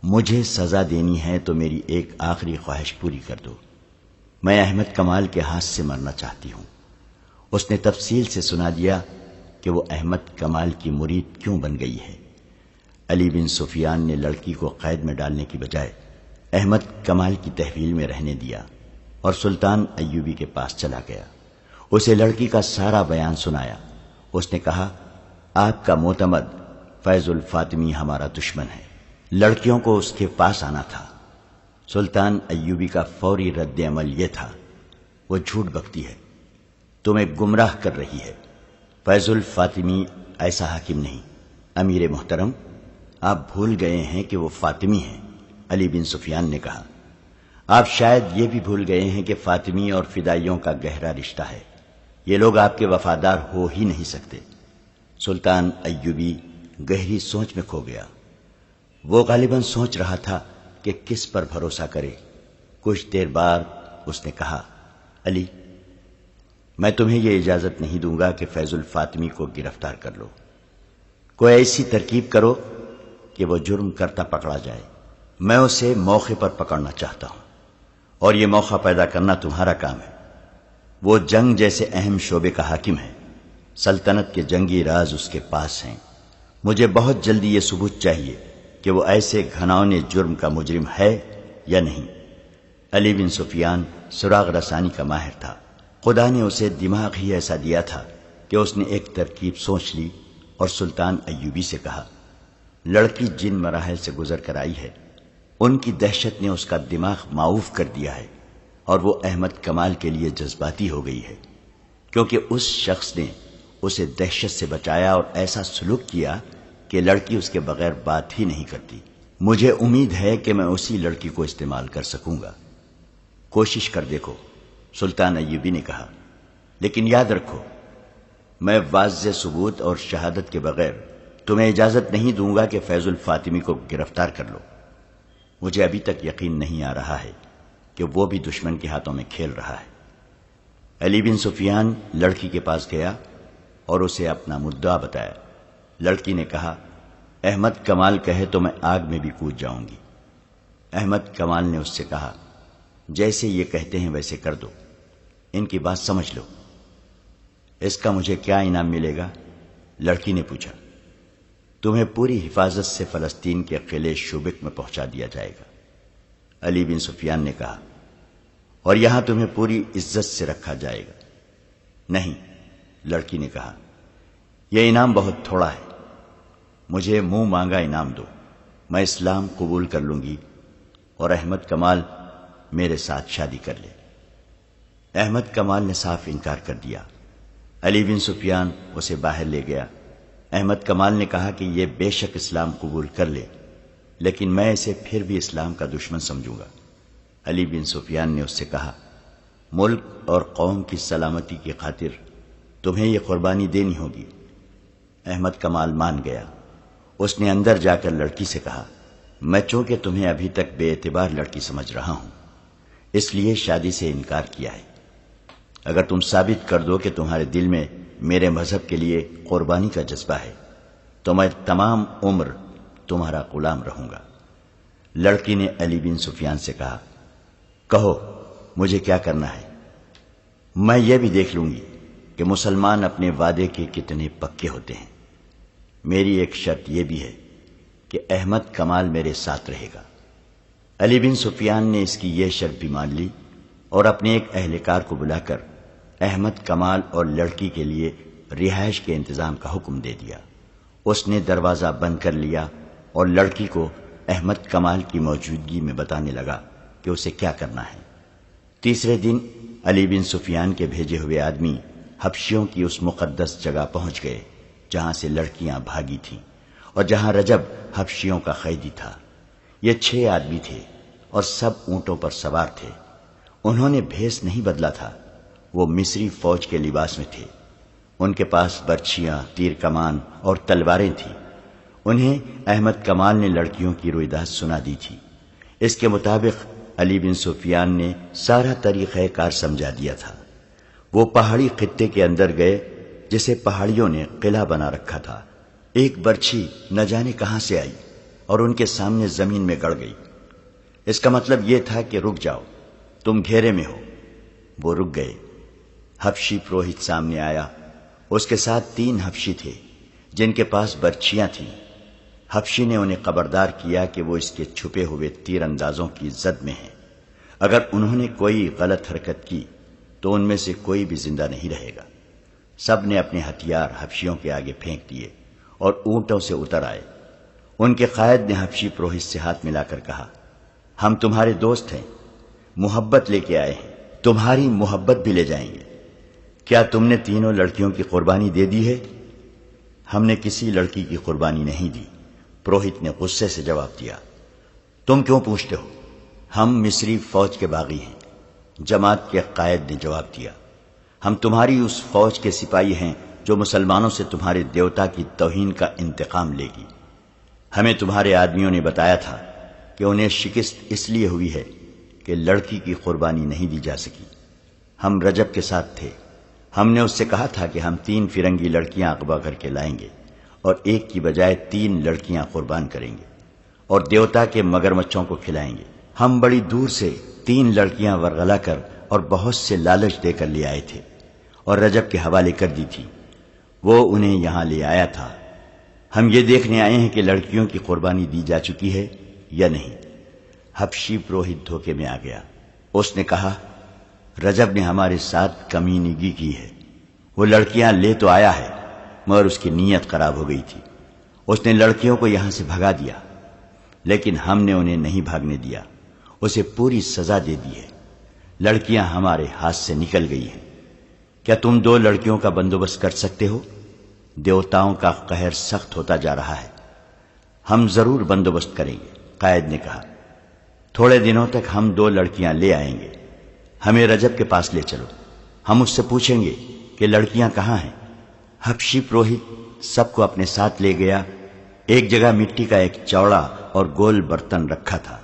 مجھے سزا دینی ہے تو میری ایک آخری خواہش پوری کر دو، میں احمد کمال کے ہاتھ سے مرنا چاہتی ہوں۔ اس نے تفصیل سے سنا دیا کہ وہ احمد کمال کی مرید کیوں بن گئی ہے۔ علی بن سفیان نے لڑکی کو قید میں ڈالنے کی بجائے احمد کمال کی تحویل میں رہنے دیا اور سلطان ایوبی کے پاس چلا گیا۔ اسے لڑکی کا سارا بیان سنایا۔ اس نے کہا، آپ کا معتمد فیض الفاطمی ہمارا دشمن ہے، لڑکیوں کو اس کے پاس آنا تھا۔ سلطان ایوبی کا فوری رد عمل یہ تھا، وہ جھوٹ بکتی ہے، تمہیں گمراہ کر رہی ہے۔ فیض الفاطمی ایسا حاکم نہیں۔ امیر محترم، آپ بھول گئے ہیں کہ وہ فاطمی ہیں۔ علی بن سفیان نے کہا، آپ شاید یہ بھی بھول گئے ہیں کہ فاطمی اور فدائیوں کا گہرا رشتہ ہے، یہ لوگ آپ کے وفادار ہو ہی نہیں سکتے۔ سلطان ایوبی گہری سوچ میں کھو گیا۔ وہ غالباً سوچ رہا تھا کہ کس پر بھروسہ کرے۔ کچھ دیر بعد اس نے کہا، علی، میں تمہیں یہ اجازت نہیں دوں گا کہ فیض الفاطمی کو گرفتار کر لو۔ کوئی ایسی ترکیب کرو کہ وہ جرم کرتا پکڑا جائے۔ میں اسے موقع پر پکڑنا چاہتا ہوں اور یہ موقع پیدا کرنا تمہارا کام ہے۔ وہ جنگ جیسے اہم شعبے کا حاکم ہے، سلطنت کے جنگی راز اس کے پاس ہیں۔ مجھے بہت جلدی یہ ثبوت چاہیے کہ وہ ایسے گھناؤنے جرم کا مجرم ہے یا نہیں۔ علی بن سفیان سراغ رسانی کا ماہر تھا۔ خدا نے اسے دماغ ہی ایسا دیا تھا کہ اس نے ایک ترکیب سوچ لی اور سلطان ایوبی سے کہا، لڑکی جن مراحل سے گزر کر آئی ہے ان کی دہشت نے اس کا دماغ معوف کر دیا ہے اور وہ احمد کمال کے لیے جذباتی ہو گئی ہے، کیونکہ اس شخص نے اسے دہشت سے بچایا اور ایسا سلوک کیا کہ لڑکی اس کے بغیر بات ہی نہیں کرتی۔ مجھے امید ہے کہ میں اسی لڑکی کو استعمال کر سکوں گا۔ کوشش کر دیکھو، سلطان ایوبی نے کہا، لیکن یاد رکھو، میں واضح ثبوت اور شہادت کے بغیر تمہیں اجازت نہیں دوں گا کہ فیض الفاطمی کو گرفتار کر لو۔ مجھے ابھی تک یقین نہیں آ رہا ہے کہ وہ بھی دشمن کے ہاتھوں میں کھیل رہا ہے۔ علی بن سفیان لڑکی کے پاس گیا اور اسے اپنا مدعا بتایا۔ لڑکی نے کہا احمد کمال کہے تو میں آگ میں بھی کود جاؤں گی۔ احمد کمال نے اس سے کہا جیسے یہ کہتے ہیں ویسے کر دو، ان کی بات سمجھ لو۔ اس کا مجھے کیا انعام ملے گا؟ لڑکی نے پوچھا۔ تمہیں پوری حفاظت سے فلسطین کے قلعے شوبک میں پہنچا دیا جائے گا، علی بن سفیان نے کہا، اور یہاں تمہیں پوری عزت سے رکھا جائے گا۔ نہیں، لڑکی نے کہا، یہ انعام بہت تھوڑا ہے، مجھے منہ مانگا انعام دو، میں اسلام قبول کر لوں گی اور احمد کمال میرے ساتھ شادی کر لے۔ احمد کمال نے صاف انکار کر دیا۔ علی بن سفیان اسے باہر لے گیا۔ احمد کمال نے کہا کہ یہ بے شک اسلام قبول کر لے، لیکن میں اسے پھر بھی اسلام کا دشمن سمجھوں گا۔ علی بن سفیان نے اس سے کہا ملک اور قوم کی سلامتی کی خاطر تمہیں یہ قربانی دینی ہوگی۔ احمد کمال مان گیا۔ اس نے اندر جا کر لڑکی سے کہا میں چونکہ تمہیں ابھی تک بے اعتبار لڑکی سمجھ رہا ہوں، اس لیے شادی سے انکار کیا ہے۔ اگر تم ثابت کر دو کہ تمہارے دل میں میرے مذہب کے لیے قربانی کا جذبہ ہے تو میں تمام عمر تمہارا غلام رہوں گا۔ لڑکی نے علی بن سفیان سے کہا کہو مجھے کیا کرنا ہے، میں یہ بھی دیکھ لوں گی کہ مسلمان اپنے وعدے کے کتنے پکے ہوتے ہیں۔ میری ایک شرط یہ بھی ہے کہ احمد کمال میرے ساتھ رہے گا۔ علی بن سفیان نے اس کی یہ شرط بھی مان لی اور اپنے ایک اہلکار کو بلا کر احمد کمال اور لڑکی کے لیے رہائش کے انتظام کا حکم دے دیا۔ اس نے دروازہ بند کر لیا اور لڑکی کو احمد کمال کی موجودگی میں بتانے لگا کہ اسے کیا کرنا ہے۔ تیسرے دن علی بن سفیان کے بھیجے ہوئے آدمی حبشیوں کی اس مقدس جگہ پہنچ گئے جہاں سے لڑکیاں بھاگی تھیں اور جہاں رجب حبشیوں کا قیدی تھا۔ یہ 6 آدمی تھے اور سب اونٹوں پر سوار تھے۔ انہوں نے بھیس نہیں بدلا تھا، وہ مصری فوج کے لباس میں تھے۔ ان کے پاس برچھیاں، تیر کمان اور تلواریں تھیں۔ انہیں احمد کمال نے لڑکیوں کی رویداد سنا دی تھی۔ اس کے مطابق علی بن سفیان نے سارا طریقہ کار سمجھا دیا تھا۔ وہ پہاڑی خطے کے اندر گئے جسے پہاڑیوں نے قلعہ بنا رکھا تھا۔ ایک برچھی نہ جانے کہاں سے آئی اور ان کے سامنے زمین میں گڑ گئی۔ اس کا مطلب یہ تھا کہ رک جاؤ، تم گھیرے میں ہو۔ وہ رک گئے۔ حبشی پروہت سامنے آیا۔ اس کے ساتھ 3 حبشی تھے جن کے پاس برچھیاں تھیں۔ حبشی نے انہیں خبردار کیا کہ وہ اس کے چھپے ہوئے تیر اندازوں کی زد میں ہیں۔ اگر انہوں نے کوئی غلط حرکت کی تو ان میں سے کوئی بھی زندہ نہیں رہے گا۔ سب نے اپنے ہتھیار حبشیوں کے آگے پھینک دیے اور اونٹوں سے اتر آئے۔ ان کے قائد نے حبشی پروہت سے ہاتھ ملا کر کہا ہم تمہارے دوست ہیں، محبت لے کے آئے ہیں، تمہاری محبت بھی لے جائیں گے۔ کیا تم نے تینوں لڑکیوں کی قربانی دے دی ہے؟ ہم نے کسی لڑکی کی قربانی نہیں دی، پروہت نے غصے سے جواب دیا۔ تم کیوں پوچھتے ہو؟ ہم مصری فوج کے باغی ہیں، جماعت کے قائد نے جواب دیا۔ ہم تمہاری اس فوج کے سپاہی ہیں جو مسلمانوں سے تمہارے دیوتا کی توہین کا انتقام لے گی۔ ہمیں تمہارے آدمیوں نے بتایا تھا کہ انہیں شکست اس لیے ہوئی ہے کہ لڑکی کی قربانی نہیں دی جا سکی۔ ہم رجب کے ساتھ تھے، ہم نے اس سے کہا تھا کہ ہم 3 فرنگی لڑکیاں اغوا کر کے لائیں گے اور ایک کی بجائے 3 لڑکیاں قربان کریں گے اور دیوتا کے مگرمچھوں کو کھلائیں گے۔ ہم بڑی دور سے 3 لڑکیاں ورغلا کر اور بہت سے لالچ دے کر لے آئے تھے اور رجب کے حوالے کر دی تھی، وہ انہیں یہاں لے آیا تھا۔ ہم یہ دیکھنے آئے ہیں کہ لڑکیوں کی قربانی دی جا چکی ہے یا نہیں۔ حبشی پروہت دھوکے میں آ گیا۔ اس نے کہا رجب نے ہمارے ساتھ کمینگی کی ہے، وہ لڑکیاں لے تو آیا ہے مگر اس کی نیت خراب ہو گئی تھی۔ اس نے لڑکیوں کو یہاں سے بھگا دیا، لیکن ہم نے انہیں نہیں بھاگنے دیا، اسے پوری سزا دے دی ہے۔ لڑکیاں ہمارے ہاتھ سے نکل گئی ہیں۔ کیا تم 2 لڑکیوں کا بندوبست کر سکتے ہو؟ دیوتاؤں کا قہر سخت ہوتا جا رہا ہے۔ ہم ضرور بندوبست کریں گے، قائد نے کہا۔ تھوڑے دنوں تک ہم 2 لڑکیاں لے آئیں گے، ہمیں رجب کے پاس لے چلو، ہم اس سے پوچھیں گے کہ لڑکیاں کہاں ہیں۔ حبشی پروہت سب کو اپنے ساتھ لے گیا۔ ایک جگہ مٹی کا ایک چوڑا اور گول برتن رکھا تھا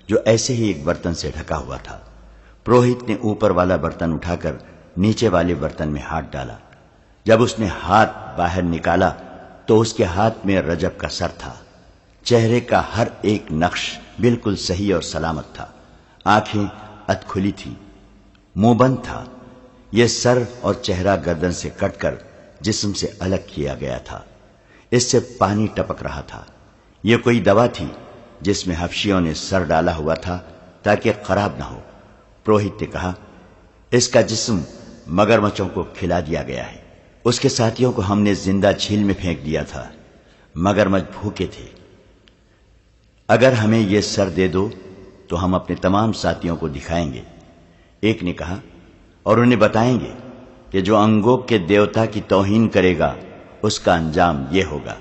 جو ایسے ہی ایک برتن سے ڈھکا ہوا تھا۔ پروہت نے اوپر والا برتن اٹھا کر نیچے والے برتن میں ہاتھ ڈالا۔ جب اس نے ہاتھ باہر نکالا تو اس کے ہاتھ میں رجب کا سر تھا۔ چہرے کا ہر ایک نقش بالکل صحیح اور سلامت تھا۔ آنکھیں اد کھلی تھی، منہ بند تھا۔ یہ سر اور چہرہ گردن سے کٹ کر جسم سے الگ کیا گیا تھا۔ اس سے پانی ٹپک رہا تھا۔ یہ کوئی دوا تھی جس میں حبشیوں نے سر ڈالا ہوا تھا تاکہ خراب نہ ہو۔ پروہت نے کہا، اس کا جسم مگرمچھوں کو کھلا دیا گیا ہے۔ اس کے ساتھیوں کو ہم نے زندہ جھیل میں پھینک دیا تھا۔ مگرمچھ بھوکے تھے۔ اگر ہمیں یہ سر دے دو تو ہم اپنے تمام ساتھیوں کو دکھائیں گے۔ ایک نے کہا، اور انہیں بتائیں گے کہ جو انگوک کے دیوتا کی توہین کرے گا اس کا انجام یہ ہوگا۔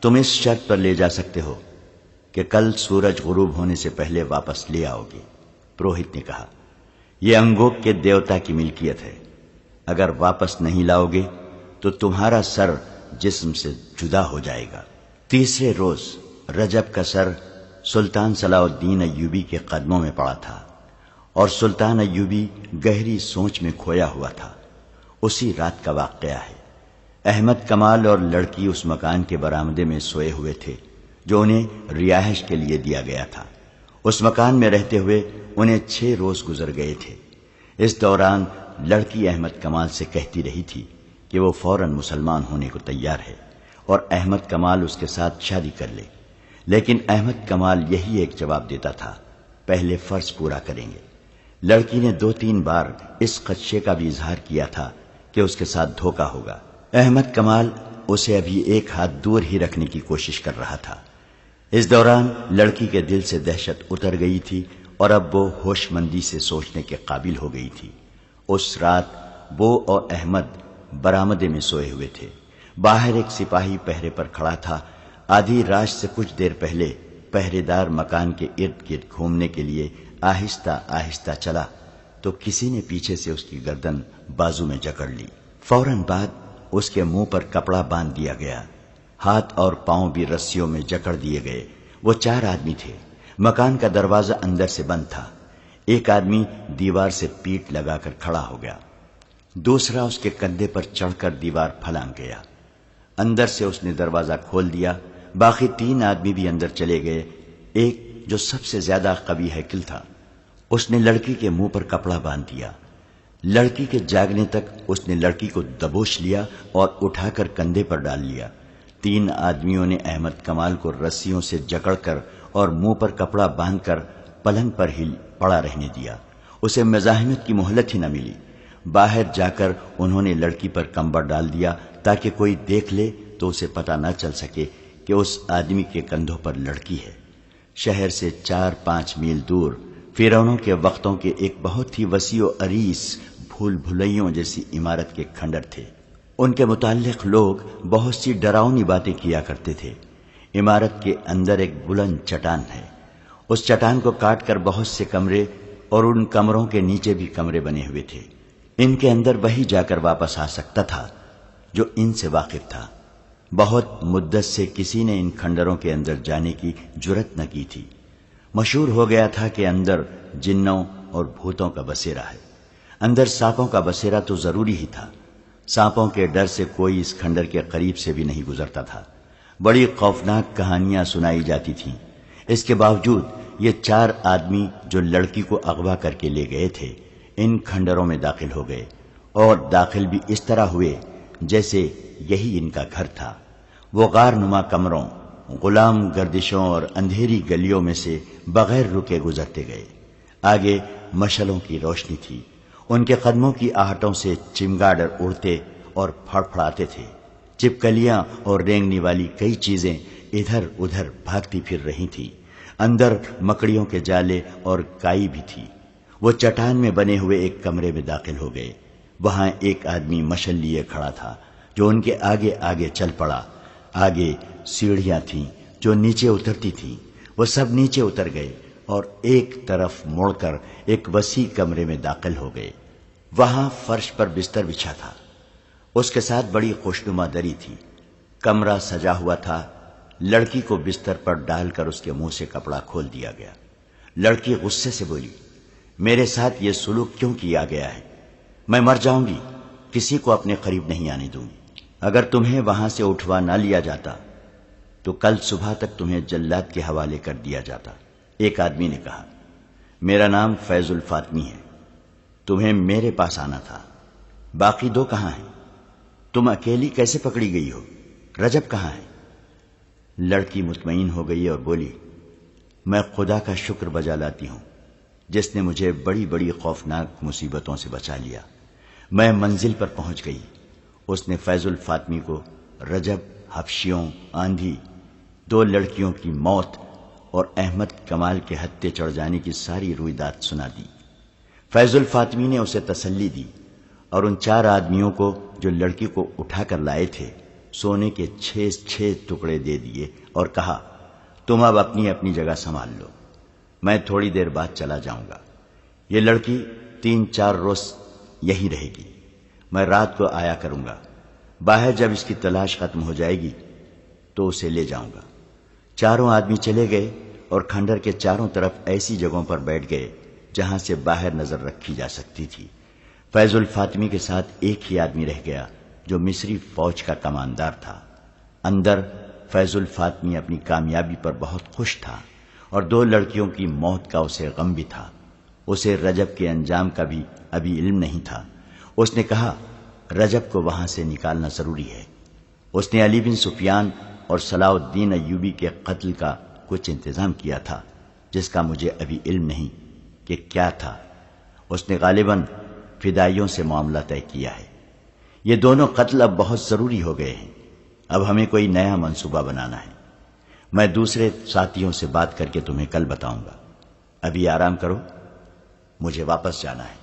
تم اس شرط پر لے جا سکتے ہو کہ کل سورج غروب ہونے سے پہلے واپس لے آؤ گے۔ پروہت نے کہا، یہ انگوک کے دیوتا کی ملکیت ہے، اگر واپس نہیں لاؤ گے تو تمہارا سر جسم سے جدا ہو جائے گا۔ تیسرے روز رجب کا سر سلطان صلاح الدین ایوبی کے قدموں میں پڑا تھا، اور سلطان ایوبی گہری سوچ میں کھویا ہوا تھا۔ اسی رات کا واقعہ ہے۔ احمد کمال اور لڑکی اس مکان کے برآمدے میں سوئے ہوئے تھے جو انہیں رہائش کے لیے دیا گیا تھا۔ اس مکان میں رہتے ہوئے انہیں 6 روز گزر گئے تھے۔ اس دوران لڑکی احمد کمال سے کہتی رہی تھی کہ وہ فوراً مسلمان ہونے کو تیار ہے اور احمد کمال اس کے ساتھ شادی کر لے، لیکن احمد کمال یہی ایک جواب دیتا تھا، پہلے فرض پورا کریں گے۔ لڑکی نے 2-3 بار اس خدشے کا بھی اظہار کیا تھا کہ اس کے ساتھ دھوکہ ہوگا۔ احمد کمال اسے ابھی ایک ہاتھ دور ہی رکھنے کی کوشش کر رہا تھا۔ اس دوران لڑکی کے دل سے دہشت اتر گئی تھی اور اب وہ ہوش مندی سے سوچنے کے قابل ہو گئی تھی۔ اس رات وہ اور احمد برآمدے میں سوئے ہوئے تھے۔ باہر ایک سپاہی پہرے پر کھڑا تھا۔ آدھی رات سے کچھ دیر پہلے پہرے دار مکان کے ارد گرد گھومنے کے لیے آہستہ آہستہ چلا تو کسی نے پیچھے سے اس کی گردن بازو میں جکڑ لی۔ فوراً بعد اس کے منہ پر کپڑا باندھ دیا گیا۔ ہاتھ اور پاؤں بھی رسیوں میں جکڑ دیے گئے۔ وہ 4 آدمی تھے۔ مکان کا دروازہ اندر سے بند تھا۔ ایک آدمی دیوار سے پیٹ لگا کر کھڑا ہو گیا، دوسرا اس کے کندھے پر چڑھ کر دیوار پھلانگ گیا۔ اندر سے اس نے دروازہ کھول دیا۔ باقی 3 آدمی بھی اندر چلے گئے۔ ایک جو سب سے زیادہ قوی ہیکل تھا، اس نے لڑکی کے منہ پر کپڑا باندھ دیا۔ لڑکی کے جاگنے تک اس نے لڑکی کو دبوچ لیا اور اٹھا کر کندھے پر ڈال لیا۔ 3 آدمیوں نے احمد کمال کو رسیوں سے جکڑ کر اور منہ پر کپڑا باندھ کر پلنگ پر ہی پڑا رہنے دیا۔ اسے مزاحمت کی مہلت ہی نہ ملی۔ باہر جا کر انہوں نے لڑکی پر کمبر ڈال دیا تاکہ کوئی دیکھ لے تو اسے پتہ نہ چل سکے کہ اس آدمی کے کندھوں پر لڑکی ہے۔ شہر سے 4-5 میل دور فرعونوں کے وقتوں کے ایک بہت ہی وسیع و عریض بھول بھلیوں جیسی عمارت کے کھنڈر تھے۔ ان کے متعلق لوگ بہت سی ڈراؤنی باتیں کیا کرتے تھے۔ عمارت کے اندر ایک بلند چٹان ہے۔ اس چٹان کو کاٹ کر بہت سے کمرے اور ان کمروں کے نیچے بھی کمرے بنے ہوئے تھے۔ ان کے اندر وہی جا کر واپس آ سکتا تھا جو ان سے واقف تھا۔ بہت مدت سے کسی نے ان کھنڈروں کے اندر جانے کی جرت نہ کی تھی۔ مشہور ہو گیا تھا کہ اندر جنوں اور بھوتوں کا بسیرا ہے۔ اندر سانپوں کا بسیرا تو ضروری ہی تھا۔ سانپوں کے ڈر سے کوئی اس کھنڈر کے قریب سے بھی نہیں گزرتا تھا۔ بڑی خوفناک کہانیاں سنائی جاتی تھیں۔ اس کے باوجود یہ 4 آدمی جو لڑکی کو اغوا کر کے لے گئے تھے ان کھنڈروں میں داخل ہو گئے، اور داخل بھی اس طرح ہوئے جیسے یہی ان کا گھر تھا۔ وہ غار نما کمروں، غلام گردشوں اور اندھیری گلیوں میں سے بغیر رکے گزرتے گئے۔ آگے مشلوں کی روشنی تھی۔ ان کے قدموں کی آہٹوں سے چمگاڈر اڑتے اور پھڑپھڑاتے تھے۔ چپکلیاں اور رینگنے والی کئی چیزیں ادھر ادھر بھاگتی پھر رہی تھیں۔ اندر مکڑیوں کے جالے اور کائی بھی تھی۔ وہ چٹان میں بنے ہوئے ایک کمرے میں داخل ہو گئے۔ وہاں ایک آدمی مشل لیے کھڑا تھا جو ان کے آگے آگے چل پڑا۔ آگے سیڑھیاں تھیں جو نیچے اترتی تھیں۔ وہ سب نیچے اتر گئے اور ایک طرف مڑ کر ایک وسیع کمرے میں داخل ہو گئے۔ وہاں فرش پر بستر بچھا تھا۔ اس کے ساتھ بڑی خوشنما دری تھی۔ کمرہ سجا ہوا تھا۔ لڑکی کو بستر پر ڈال کر اس کے منہ سے کپڑا کھول دیا گیا۔ لڑکی غصے سے بولی، میرے ساتھ یہ سلوک کیوں کیا گیا ہے؟ میں مر جاؤں گی، کسی کو اپنے قریب نہیں آنے دوں گی۔ اگر تمہیں وہاں سے اٹھوا نہ لیا جاتا تو کل صبح تک تمہیں جلاد کے حوالے کر دیا جاتا۔ ایک آدمی نے کہا، میرا نام فیض الفاطمی ہے، تمہیں میرے پاس آنا تھا، باقی دو کہاں ہیں؟ تم اکیلی کیسے پکڑی گئی ہو؟ رجب کہاں ہے؟ لڑکی مطمئن ہو گئی اور بولی، میں خدا کا شکر بجا لاتی ہوں جس نے مجھے بڑی بڑی خوفناک مصیبتوں سے بچا لیا۔ میں منزل پر پہنچ گئی۔ اس نے فیض الفاطمی کو رجب، حبشیوں، آندھی، دو لڑکیوں کی موت اور احمد کمال کے ہتھے چڑھ جانے کی ساری رویداد سنا دی۔ فیض الفاطمی نے اسے تسلی دی اور ان 4 آدمیوں کو جو لڑکی کو اٹھا کر لائے تھے سونے کے 6 ٹکڑے دے دیے اور کہا، تم اب اپنی اپنی جگہ سنبھال لو، میں تھوڑی دیر بعد چلا جاؤں گا۔ یہ لڑکی 3-4 روز یہی رہے گی، میں رات کو آیا کروں گا، باہر جب اس کی تلاش ختم ہو جائے گی تو اسے لے جاؤں گا۔ 4 آدمی چلے گئے اور کھنڈر کے چاروں طرف ایسی جگہوں پر بیٹھ گئے جہاں سے باہر نظر رکھی جا سکتی تھی۔ فیض الفاطمی کے ساتھ ایک ہی آدمی رہ گیا جو مصری فوج کا کماندار تھا۔ اندر فیض الفاطمی اپنی کامیابی پر بہت خوش تھا اور 2 لڑکیوں کی موت کا اسے غم بھی تھا۔ اسے رجب کے انجام کا بھی ابھی علم نہیں تھا۔ اس نے کہا، رجب کو وہاں سے نکالنا ضروری ہے۔ اس نے علی بن سفیان اور صلاح الدین ایوبی کے قتل کا کچھ انتظام کیا تھا جس کا مجھے ابھی علم نہیں کہ کیا تھا۔ اس نے غالباً فدائیوں سے معاملہ طے کیا ہے۔ یہ دونوں قتل اب بہت ضروری ہو گئے ہیں۔ اب ہمیں کوئی نیا منصوبہ بنانا ہے۔ میں دوسرے ساتھیوں سے بات کر کے تمہیں کل بتاؤں گا۔ ابھی آرام کرو، مجھے واپس جانا ہے۔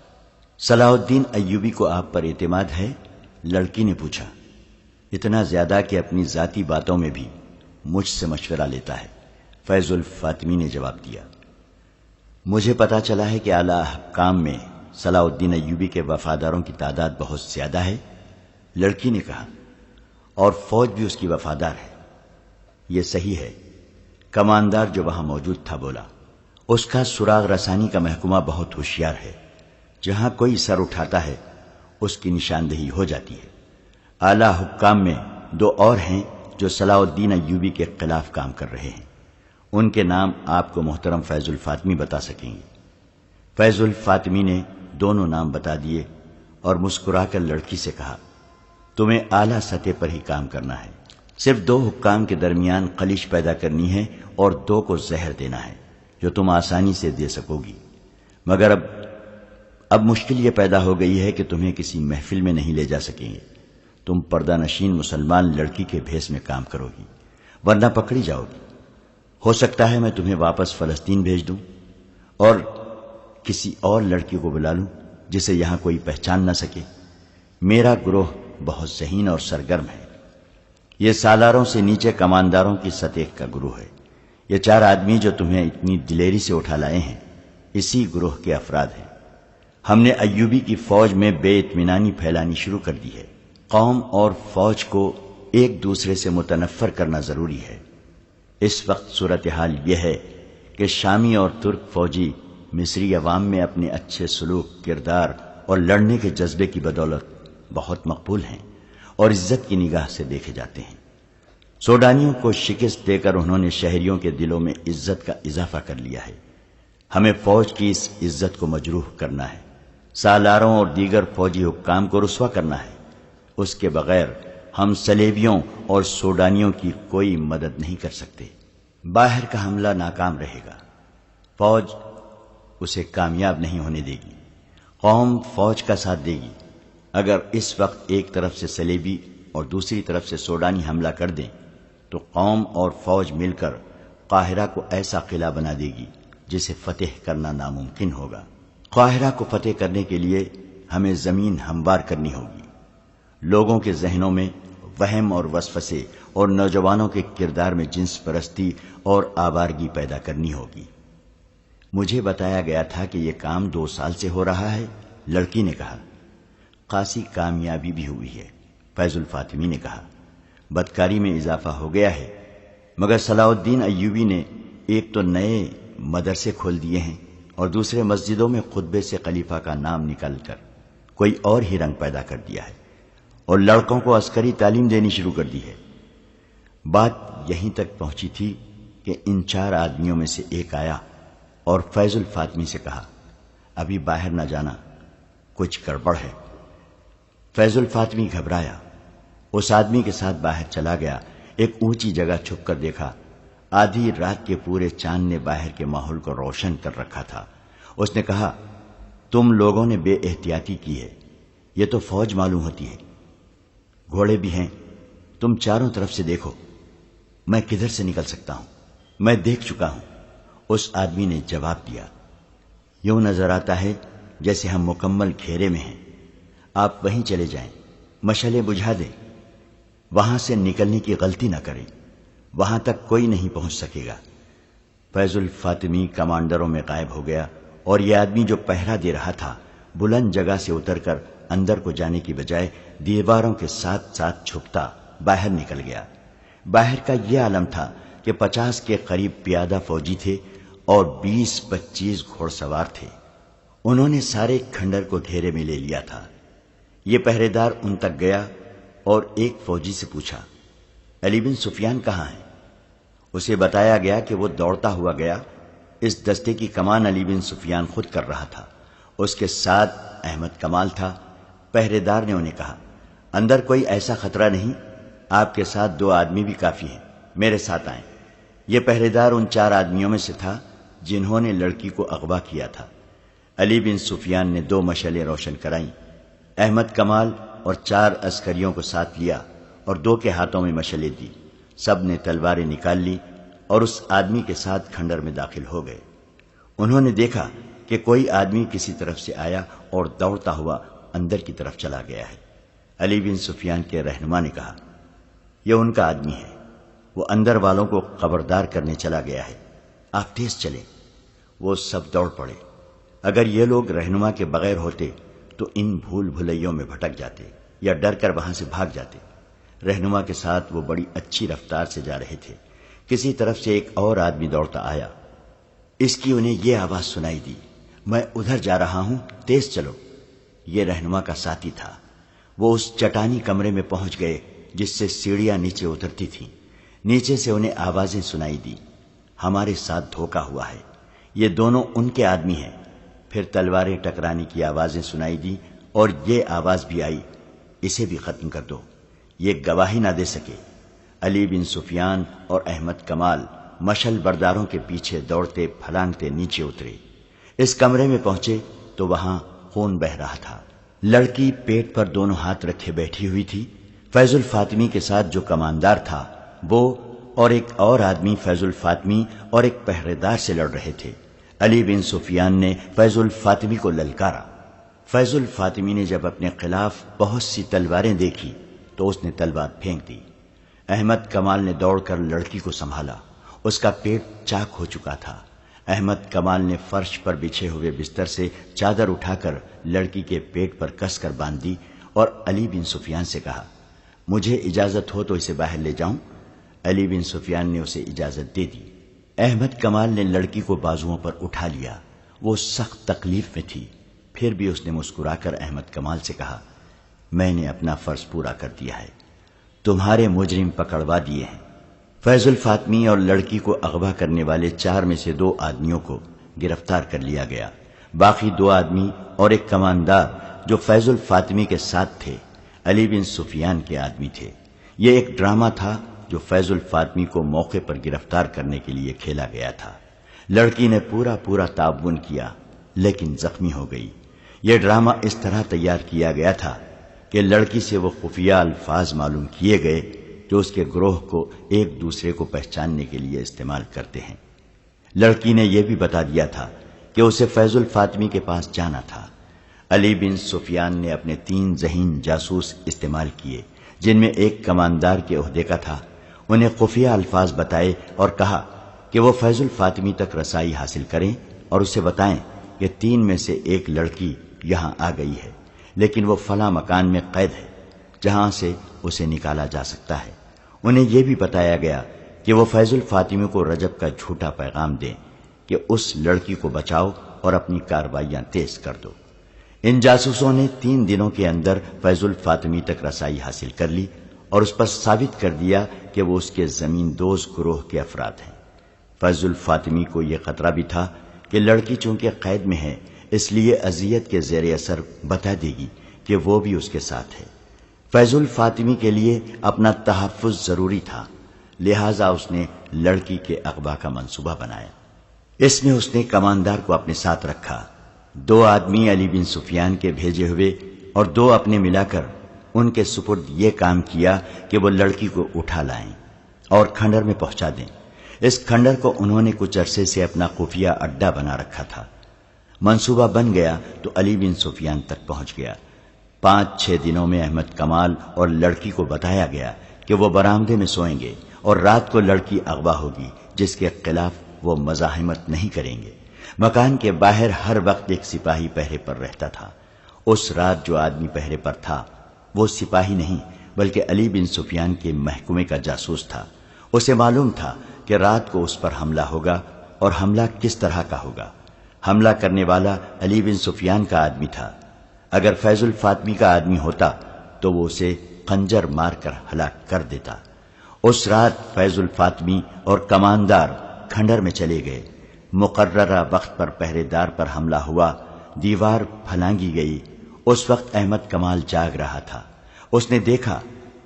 صلاح الدین ایوبی کو آپ پر اعتماد ہے؟ لڑکی نے پوچھا۔ اتنا زیادہ کہ اپنی ذاتی باتوں میں بھی مجھ سے مشورہ لیتا ہے، فیض الفاطمی نے جواب دیا۔ مجھے پتا چلا ہے کہ اعلیٰ حکام میں صلاح الدین ایوبی کے وفاداروں کی تعداد بہت زیادہ ہے، لڑکی نے کہا، اور فوج بھی اس کی وفادار ہے۔ یہ صحیح ہے، کماندار جو وہاں موجود تھا بولا۔ اس کا سراغ رسانی کا محکمہ بہت ہوشیار ہے، جہاں کوئی سر اٹھاتا ہے اس کی نشاندہی ہو جاتی ہے۔ اعلیٰ حکام میں 2 اور ہیں جو صلاح الدین ایوبی کے خلاف کام کر رہے ہیں، ان کے نام آپ کو محترم فیض الفاطمی بتا سکیں گے۔ فیض الفاطمی نے دونوں نام بتا دیے اور مسکرا کر لڑکی سے کہا، تمہیں اعلیٰ سطح پر ہی کام کرنا ہے، صرف 2 حکام کے درمیان خلیش پیدا کرنی ہے اور 2 کو زہر دینا ہے جو تم آسانی سے دے سکو گی، مگر اب مشکل یہ پیدا ہو گئی ہے کہ تمہیں کسی محفل میں نہیں لے جا سکیں گے۔ تم پردہ نشین مسلمان لڑکی کے بھیس میں کام کرو گی ورنہ پکڑی جاؤ گی۔ ہو سکتا ہے میں تمہیں واپس فلسطین بھیج دوں اور کسی اور لڑکی کو بلا لوں جسے یہاں کوئی پہچان نہ سکے۔ میرا گروہ بہت ذہین اور سرگرم ہے، یہ سالاروں سے نیچے کمانداروں کی سطح کا گروہ ہے۔ یہ 4 آدمی جو تمہیں اتنی دلیری سے اٹھا لائے ہیں اسی گروہ کے افراد ہیں۔ ہم نے ایوبی کی فوج میں بے اطمینانی پھیلانی شروع کر دی ہے۔ قوم اور فوج کو ایک دوسرے سے متنفر کرنا ضروری ہے۔ اس وقت صورتحال یہ ہے کہ شامی اور ترک فوجی مصری عوام میں اپنے اچھے سلوک، کردار اور لڑنے کے جذبے کی بدولت بہت مقبول ہیں اور عزت کی نگاہ سے دیکھے جاتے ہیں۔ سوڈانیوں کو شکست دے کر انہوں نے شہریوں کے دلوں میں عزت کا اضافہ کر لیا ہے۔ ہمیں فوج کی اس عزت کو مجروح کرنا ہے، سالاروں اور دیگر فوجی حکام کو رسوا کرنا ہے۔ اس کے بغیر ہم صلیبیوں اور سوڈانیوں کی کوئی مدد نہیں کر سکتے۔ باہر کا حملہ ناکام رہے گا، فوج اسے کامیاب نہیں ہونے دے گی، قوم فوج کا ساتھ دے گی۔ اگر اس وقت ایک طرف سے صلیبی اور دوسری طرف سے سوڈانی حملہ کر دیں تو قوم اور فوج مل کر قاہرہ کو ایسا قلعہ بنا دے گی جسے فتح کرنا ناممکن ہوگا۔ قاہرہ کو فتح کرنے کے لیے ہمیں زمین ہموار کرنی ہوگی، لوگوں کے ذہنوں میں وہم اور وسوسے اور نوجوانوں کے کردار میں جنس پرستی اور آوارگی پیدا کرنی ہوگی۔ مجھے بتایا گیا تھا کہ یہ کام 2 سال سے ہو رہا ہے، لڑکی نے کہا۔ خاصی کامیابی بھی ہوئی ہے، فیض الفاطمی نے کہا۔ بدکاری میں اضافہ ہو گیا ہے، مگر صلاح الدین ایوبی نے ایک تو نئے مدرسے کھول دیے ہیں اور دوسرے مسجدوں میں خطبے سے خلیفہ کا نام نکال کر کوئی اور ہی رنگ پیدا کر دیا ہے۔ اور لڑکوں کو عسکری تعلیم دینی شروع کر دی ہے۔ بات یہیں تک پہنچی تھی کہ ان 4 آدمیوں میں سے ایک آیا اور فیض الفاطمی سے کہا، ابھی باہر نہ جانا، کچھ گڑبڑ ہے۔ فیض الفاطمی گھبرایا، اس آدمی کے ساتھ باہر چلا گیا۔ ایک اونچی جگہ چھپ کر دیکھا، آدھی رات کے پورے چاند نے باہر کے ماحول کو روشن کر رکھا تھا۔ اس نے کہا، تم لوگوں نے بے احتیاطی کی ہے، یہ تو فوج معلوم ہوتی ہے، گھوڑے بھی ہیں، تم چاروں طرف سے دیکھو، میں کدھر سے نکل سکتا ہوں؟ میں دیکھ چکا ہوں۔ اس آدمی نے جواب دیا، یوں نظر آتا ہے جیسے ہم مکمل گھیرے میں ہیں، آپ وہیں چلے جائیں، مشعلیں بجھا دیں، وہاں سے نکلنے کی غلطی نہ کریں، وہاں تک کوئی نہیں پہنچ سکے گا۔ فیض الفاطمی کمانڈروں میں غائب ہو گیا اور یہ آدمی جو پہرا دے رہا تھا بلند جگہ سے اتر کر اندر کو جانے کی بجائے دیواروں کے ساتھ ساتھ چھپتا باہر نکل گیا۔ باہر کا یہ عالم تھا کہ 50 کے قریب پیادہ فوجی تھے اور 20-25 گھوڑ سوار تھے۔ انہوں نے سارے کھنڈر کو گھیرے میں لے لیا تھا۔ یہ پہرے دار ان تک گیا اور ایک فوجی سے پوچھا، علی بن سفیان کہاں ہیں؟ اسے بتایا گیا کہ وہ دوڑتا ہوا گیا۔ اس دستے کی کمان علی بن سفیان خود کر رہا تھا، اس کے ساتھ احمد کمال تھا۔ پہرے دار نے انہیں کہا، اندر کوئی ایسا خطرہ نہیں، آپ کے ساتھ 2 آدمی بھی کافی ہیں، میرے ساتھ آئیں۔ یہ پہرے دار ان 4 آدمیوں میں سے تھا جنہوں نے لڑکی کو اغوا کیا تھا۔ علی بن سفیان نے 2 مشعلیں روشن کرائیں، احمد کمال اور 4 عسکریوں کو ساتھ لیا اور 2 کے ہاتھوں میں مشعلیں دی۔ سب نے تلواریں نکال لی اور اس آدمی کے ساتھ کھنڈر میں داخل ہو گئے۔ انہوں نے دیکھا کہ کوئی آدمی کسی طرف سے آیا اور دوڑتا ہوا اندر کی طرف چلا گیا ہے۔ علی بن سفیان کے رہنما نے کہا، یہ ان کا آدمی ہے، وہ اندر والوں کو خبردار کرنے چلا گیا ہے، آپ تیز چلیں۔ وہ سب دوڑ پڑے۔ اگر یہ لوگ رہنما کے بغیر ہوتے تو ان بھول بھلیوں میں بھٹک جاتے یا ڈر کر وہاں سے بھاگ جاتے۔ رہنما کے ساتھ وہ بڑی اچھی رفتار سے جا رہے تھے۔ کسی طرف سے ایک اور آدمی دوڑتا آیا، اس کی انہیں یہ آواز سنائی دی، میں ادھر جا رہا ہوں، تیز چلو۔ یہ رہنما کا ساتھی تھا۔ وہ اس چٹانی کمرے میں پہنچ گئے جس سے سیڑھیاں نیچے اترتی تھیں۔ نیچے سے انہیں آوازیں سنائی دی، ہمارے ساتھ دھوکا ہوا ہے، یہ دونوں ان کے آدمی ہیں۔ پھر تلواریں ٹکرانے کی آوازیں سنائی دی اور یہ آواز بھی آئی، اسے بھی ختم کر دو، یہ گواہی نہ دے سکے۔ علی بن سفیان اور احمد کمال مشعل برداروں کے پیچھے دوڑتے پھلانگتے نیچے اترے۔ اس کمرے میں پہنچے تو وہاں خون بہہ رہا تھا۔ لڑکی پیٹ پر دونوں ہاتھ رکھے بیٹھی ہوئی تھی۔ فیض الفاطمی کے ساتھ جو کماندار تھا وہ اور ایک اور آدمی فیض الفاطمی اور ایک پہرے دار سے لڑ رہے تھے۔ علی بن سفیان نے فیض الفاطمی کو للکارا۔ فیض الفاطمی نے جب اپنے خلاف بہت سی تلواریں دیکھی تو اس نے تلوار پھینک دی۔ احمد کمال نے دوڑ کر لڑکی کو سنبھالا، اس کا پیٹ چاک ہو چکا تھا۔ احمد کمال نے فرش پر بچھے ہوئے بستر سے چادر اٹھا کر لڑکی کے پیٹ پر کس کر باندھ دی اور علی بن سفیان سے کہا، مجھے اجازت ہو تو اسے باہر لے جاؤں۔ علی بن سفیان نے اسے اجازت دے دی۔ احمد کمال نے لڑکی کو بازوؤں پر اٹھا لیا۔ وہ سخت تکلیف میں تھی، پھر بھی اس نے مسکرا کر احمد کمال سے کہا، میں نے اپنا فرض پورا کر دیا ہے، تمہارے مجرم پکڑوا دیے ہیں۔ فیض الفاطمی اور لڑکی کو اغوا کرنے والے 4 میں سے 2 آدمیوں کو گرفتار کر لیا گیا۔ باقی 2 آدمی اور ایک کماندار جو فیض الفاطمی کے ساتھ تھے علی بن سفیان کے آدمی تھے۔ یہ ایک ڈرامہ تھا جو فیض الفاطمی کو موقع پر گرفتار کرنے کے لیے کھیلا گیا تھا۔ لڑکی نے پورا تعاون کیا لیکن زخمی ہو گئی۔ یہ ڈرامہ اس طرح تیار کیا گیا تھا کہ لڑکی سے وہ خفیہ الفاظ معلوم کیے گئے جو اس کے گروہ کو ایک دوسرے کو پہچاننے کے لیے استعمال کرتے ہیں۔ لڑکی نے یہ بھی بتا دیا تھا کہ اسے فیض الفاطمی کے پاس جانا تھا۔ علی بن سفیان نے اپنے 3 ذہین جاسوس استعمال کیے جن میں ایک کماندار کے عہدے کا تھا۔ انہیں خفیہ الفاظ بتائے اور کہا کہ وہ فیض الفاطمی تک رسائی حاصل کریں اور اسے بتائیں کہ 3 میں سے ایک لڑکی یہاں آ گئی ہے لیکن وہ فلاں مکان میں قید ہے جہاں سے اسے نکالا جا سکتا ہے۔ انہیں یہ بھی بتایا گیا کہ وہ فیض الفاطمی کو رجب کا جھوٹا پیغام دیں کہ اس لڑکی کو بچاؤ اور اپنی کارروائیاں تیز کر دو۔ ان جاسوسوں نے 3 دنوں کے اندر فیض الفاطمی تک رسائی حاصل کر لی اور اس پر ثابت کر دیا کہ وہ اس کے زمین دوز گروہ کے افراد ہیں۔ فیض الفاطمی کو یہ خطرہ بھی تھا کہ لڑکی چونکہ قید میں ہے اس لیے اذیت کے زیر اثر بتا دے گی کہ وہ بھی اس کے ساتھ ہے۔ فیض الفاطمی کے لیے اپنا تحفظ ضروری تھا، لہذا اس نے لڑکی کے اغوا کا منصوبہ بنایا۔ اس میں اس نے کماندار کو اپنے ساتھ رکھا، 2 آدمی علی بن سفیان کے بھیجے ہوئے اور 2 اپنے ملا کر ان کے سپرد یہ کام کیا کہ وہ لڑکی کو اٹھا لائیں اور کھنڈر میں پہنچا دیں۔ اس کھنڈر کو انہوں نے کچھ عرصے سے اپنا خفیہ اڈا بنا رکھا تھا۔ منصوبہ بن گیا تو علی بن سفیان تک پہنچ گیا۔ 5-6 دنوں میں احمد کمال اور لڑکی کو بتایا گیا کہ وہ برآمدے میں سوئیں گے اور رات کو لڑکی اغوا ہوگی، جس کے خلاف وہ مزاحمت نہیں کریں گے۔ مکان کے باہر ہر وقت ایک سپاہی پہرے پر رہتا تھا۔ اس رات جو آدمی پہرے پر تھا وہ سپاہی نہیں بلکہ علی بن سفیان کے محکمے کا جاسوس تھا۔ اسے معلوم تھا کہ رات کو اس پر حملہ ہوگا اور حملہ کس طرح کا ہوگا۔ حملہ کرنے والا علی بن سفیان کا آدمی تھا۔ اگر فیض الفاطمی کا آدمی ہوتا تو وہ اسے خنجر مار کر ہلاک کر دیتا۔ اس رات فیض الفاطمی اور کماندار کھنڈر میں چلے گئے۔ مقررہ وقت پر پہرے دار پر حملہ ہوا، دیوار پھلانگی گئی۔ اس وقت احمد کمال جاگ رہا تھا۔ اس نے دیکھا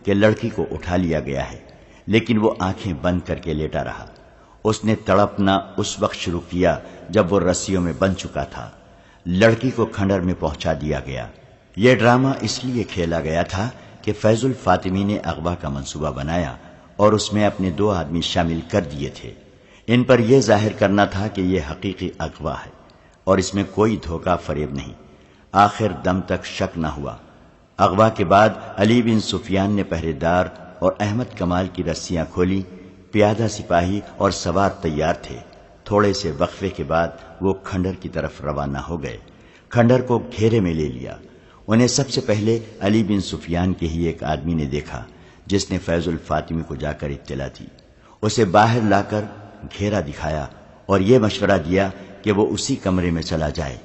کہ لڑکی کو اٹھا لیا گیا ہے، لیکن وہ آنکھیں بند کر کے لیٹا رہا۔ اس نے تڑپنا اس وقت شروع کیا جب وہ رسیوں میں بند چکا تھا۔ لڑکی کو کھنڈر میں پہنچا دیا گیا۔ یہ ڈرامہ اس لیے کھیلا گیا تھا کہ فیض الفاطمی نے اغوا کا منصوبہ بنایا اور اس میں اپنے 2 آدمی شامل کر دیے تھے۔ ان پر یہ ظاہر کرنا تھا کہ یہ حقیقی اغوا ہے اور اس میں کوئی دھوکہ فریب نہیں۔ آخر دم تک شک نہ ہوا۔ اغوا کے بعد علی بن سفیان نے پہرے دار اور احمد کمال کی رسیاں کھولی۔ پیادہ سپاہی اور سوار تیار تھے۔ تھوڑے سے وقفے کے بعد وہ کھنڈر کی طرف روانہ ہو گئے۔ کھنڈر کو گھیرے میں لے لیا۔ انہیں سب سے پہلے علی بن سفیان کے ہی ایک آدمی نے دیکھا جس نے فیض الفاطمی کو جا کر اطلاع دی۔ اسے باہر لا کر گھیرا دکھایا اور یہ مشورہ دیا کہ وہ اسی کمرے میں چلا جائے۔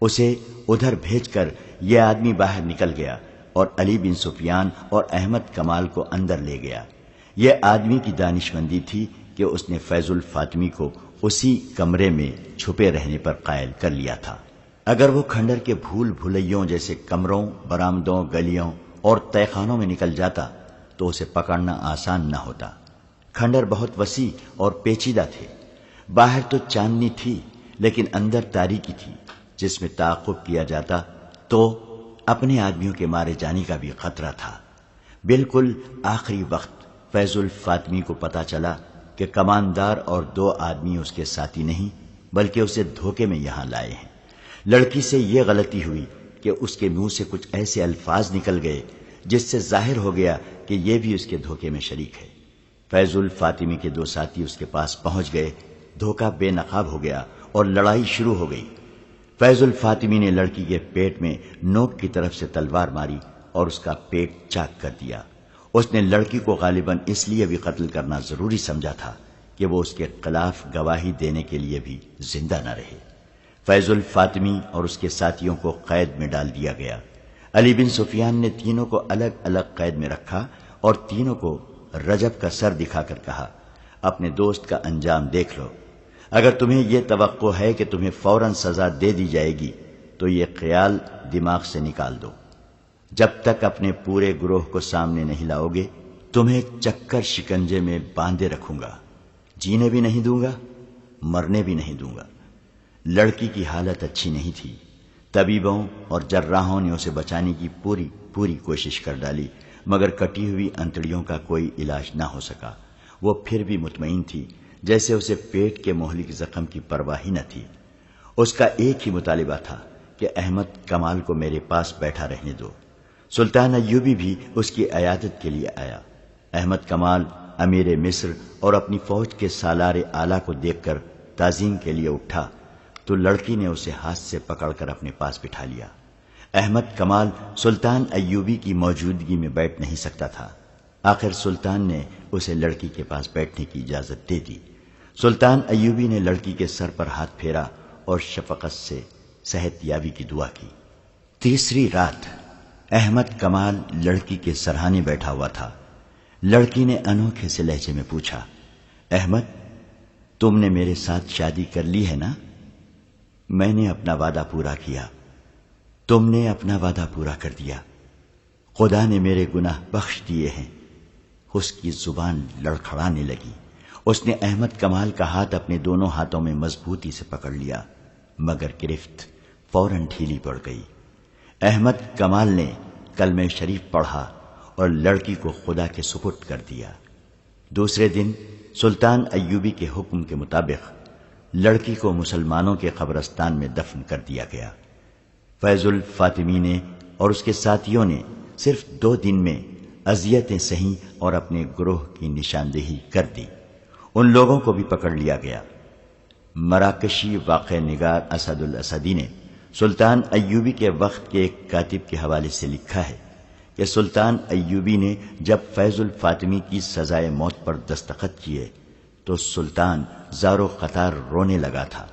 اسے ادھر بھیج کر یہ آدمی باہر نکل گیا اور علی بن سفیان اور احمد کمال کو اندر لے گیا۔ یہ آدمی کی دانشمندی تھی کہ اس نے فیض الفاطمی کو اسی کمرے میں چھپے رہنے پر قائل کر لیا تھا۔ اگر وہ کھنڈر کے بھول بھلیوں جیسے کمروں، برآمدوں، گلیوں اور تہہ خانوں میں نکل جاتا تو اسے پکڑنا آسان نہ ہوتا۔ کھنڈر بہت وسیع اور پیچیدہ تھے۔ باہر تو چاندنی تھی لیکن اندر تاریکی تھی۔ جس میں تعاقب کیا جاتا تو اپنے آدمیوں کے مارے جانے کا بھی خطرہ تھا۔ بالکل آخری وقت فیض الفاطمی کو پتا چلا کہ کماندار اور 2 آدمی اس کے ساتھی نہیں بلکہ اسے دھوکے میں یہاں لائے ہیں۔ لڑکی سے یہ غلطی ہوئی کہ اس کے منہ سے کچھ ایسے الفاظ نکل گئے جس سے ظاہر ہو گیا کہ یہ بھی اس کے دھوکے میں شریک ہے۔ فیض الفاطمی کے 2 ساتھی اس کے پاس پہنچ گئے۔ دھوکہ بے نقاب ہو گیا اور لڑائی شروع ہو گئی۔ فیض الفاطمی نے لڑکی کے پیٹ میں نوک کی طرف سے تلوار ماری اور اس کا پیٹ چاک کر دیا۔ اس نے لڑکی کو غالباً اس لیے بھی قتل کرنا ضروری سمجھا تھا کہ وہ اس کے خلاف گواہی دینے کے لیے بھی زندہ نہ رہے۔ فیض الفاطمی اور اس کے ساتھیوں کو قید میں ڈال دیا گیا۔ علی بن سفیان نے تینوں کو الگ الگ قید میں رکھا اور تینوں کو رجب کا سر دکھا کر کہا، اپنے دوست کا انجام دیکھ لو۔ اگر تمہیں یہ توقع ہے کہ تمہیں فوراً سزا دے دی جائے گی تو یہ خیال دماغ سے نکال دو۔ جب تک اپنے پورے گروہ کو سامنے نہیں لاؤ گے تمہیں چکر شکنجے میں باندھے رکھوں گا، جینے بھی نہیں دوں گا، مرنے بھی نہیں دوں گا۔ لڑکی کی حالت اچھی نہیں تھی۔ طبیبوں اور جراحوں نے اسے بچانے کی پوری کوشش کر ڈالی مگر کٹی ہوئی انتڑیوں کا کوئی علاج نہ ہو سکا۔ وہ پھر بھی مطمئن تھی، جیسے اسے پیٹ کے مہلک زخم کی پرواہ ہی نہ تھی۔ اس کا ایک ہی مطالبہ تھا کہ احمد کمال کو میرے پاس بیٹھا رہنے دو۔ سلطان ایوبی بھی اس کی عیادت کے لیے آیا۔ احمد کمال امیر مصر اور اپنی فوج کے سالار اعلیٰ کو دیکھ کر تعظیم کے لیے اٹھا تو لڑکی نے اسے ہاتھ سے پکڑ کر اپنے پاس بٹھا لیا۔ احمد کمال سلطان ایوبی کی موجودگی میں بیٹھ نہیں سکتا تھا۔ آخر سلطان نے اسے لڑکی کے پاس بیٹھنے کی اجازت دے دی۔ سلطان ایوبی نے لڑکی کے سر پر ہاتھ پھیرا اور شفقت سے صحت یابی کی دعا کی۔ تیسری رات احمد کمال لڑکی کے سرہانے بیٹھا ہوا تھا۔ لڑکی نے انوکھے سے لہجے میں پوچھا، احمد، تم نے میرے ساتھ شادی کر لی ہے نا؟ میں نے اپنا وعدہ پورا کیا، تم نے اپنا وعدہ پورا کر دیا، خدا نے میرے گناہ بخش دیے ہیں۔ اس کی زبان لڑکھڑانے لگی۔ اس نے احمد کمال کا ہاتھ اپنے دونوں ہاتھوں میں مضبوطی سے پکڑ لیا، مگر گرفت فوراً ڈھیلی پڑ گئی۔ احمد کمال نے کلمہ شریف پڑھا اور لڑکی کو خدا کے سپرد کر دیا۔ دوسرے دن سلطان ایوبی کے حکم کے مطابق لڑکی کو مسلمانوں کے قبرستان میں دفن کر دیا گیا۔ فیض الفاطمی نے اور اس کے ساتھیوں نے صرف 2 دن میں اذیتیں سہیں اور اپنے گروہ کی نشاندہی کر دی۔ ان لوگوں کو بھی پکڑ لیا گیا۔ مراکشی واقع نگار اسد الاسدی نے سلطان ایوبی کے وقت کے ایک کاتب کے حوالے سے لکھا ہے کہ سلطان ایوبی نے جب فیض الفاطمی کی سزائے موت پر دستخط کیے تو سلطان زار و قطار رونے لگا تھا۔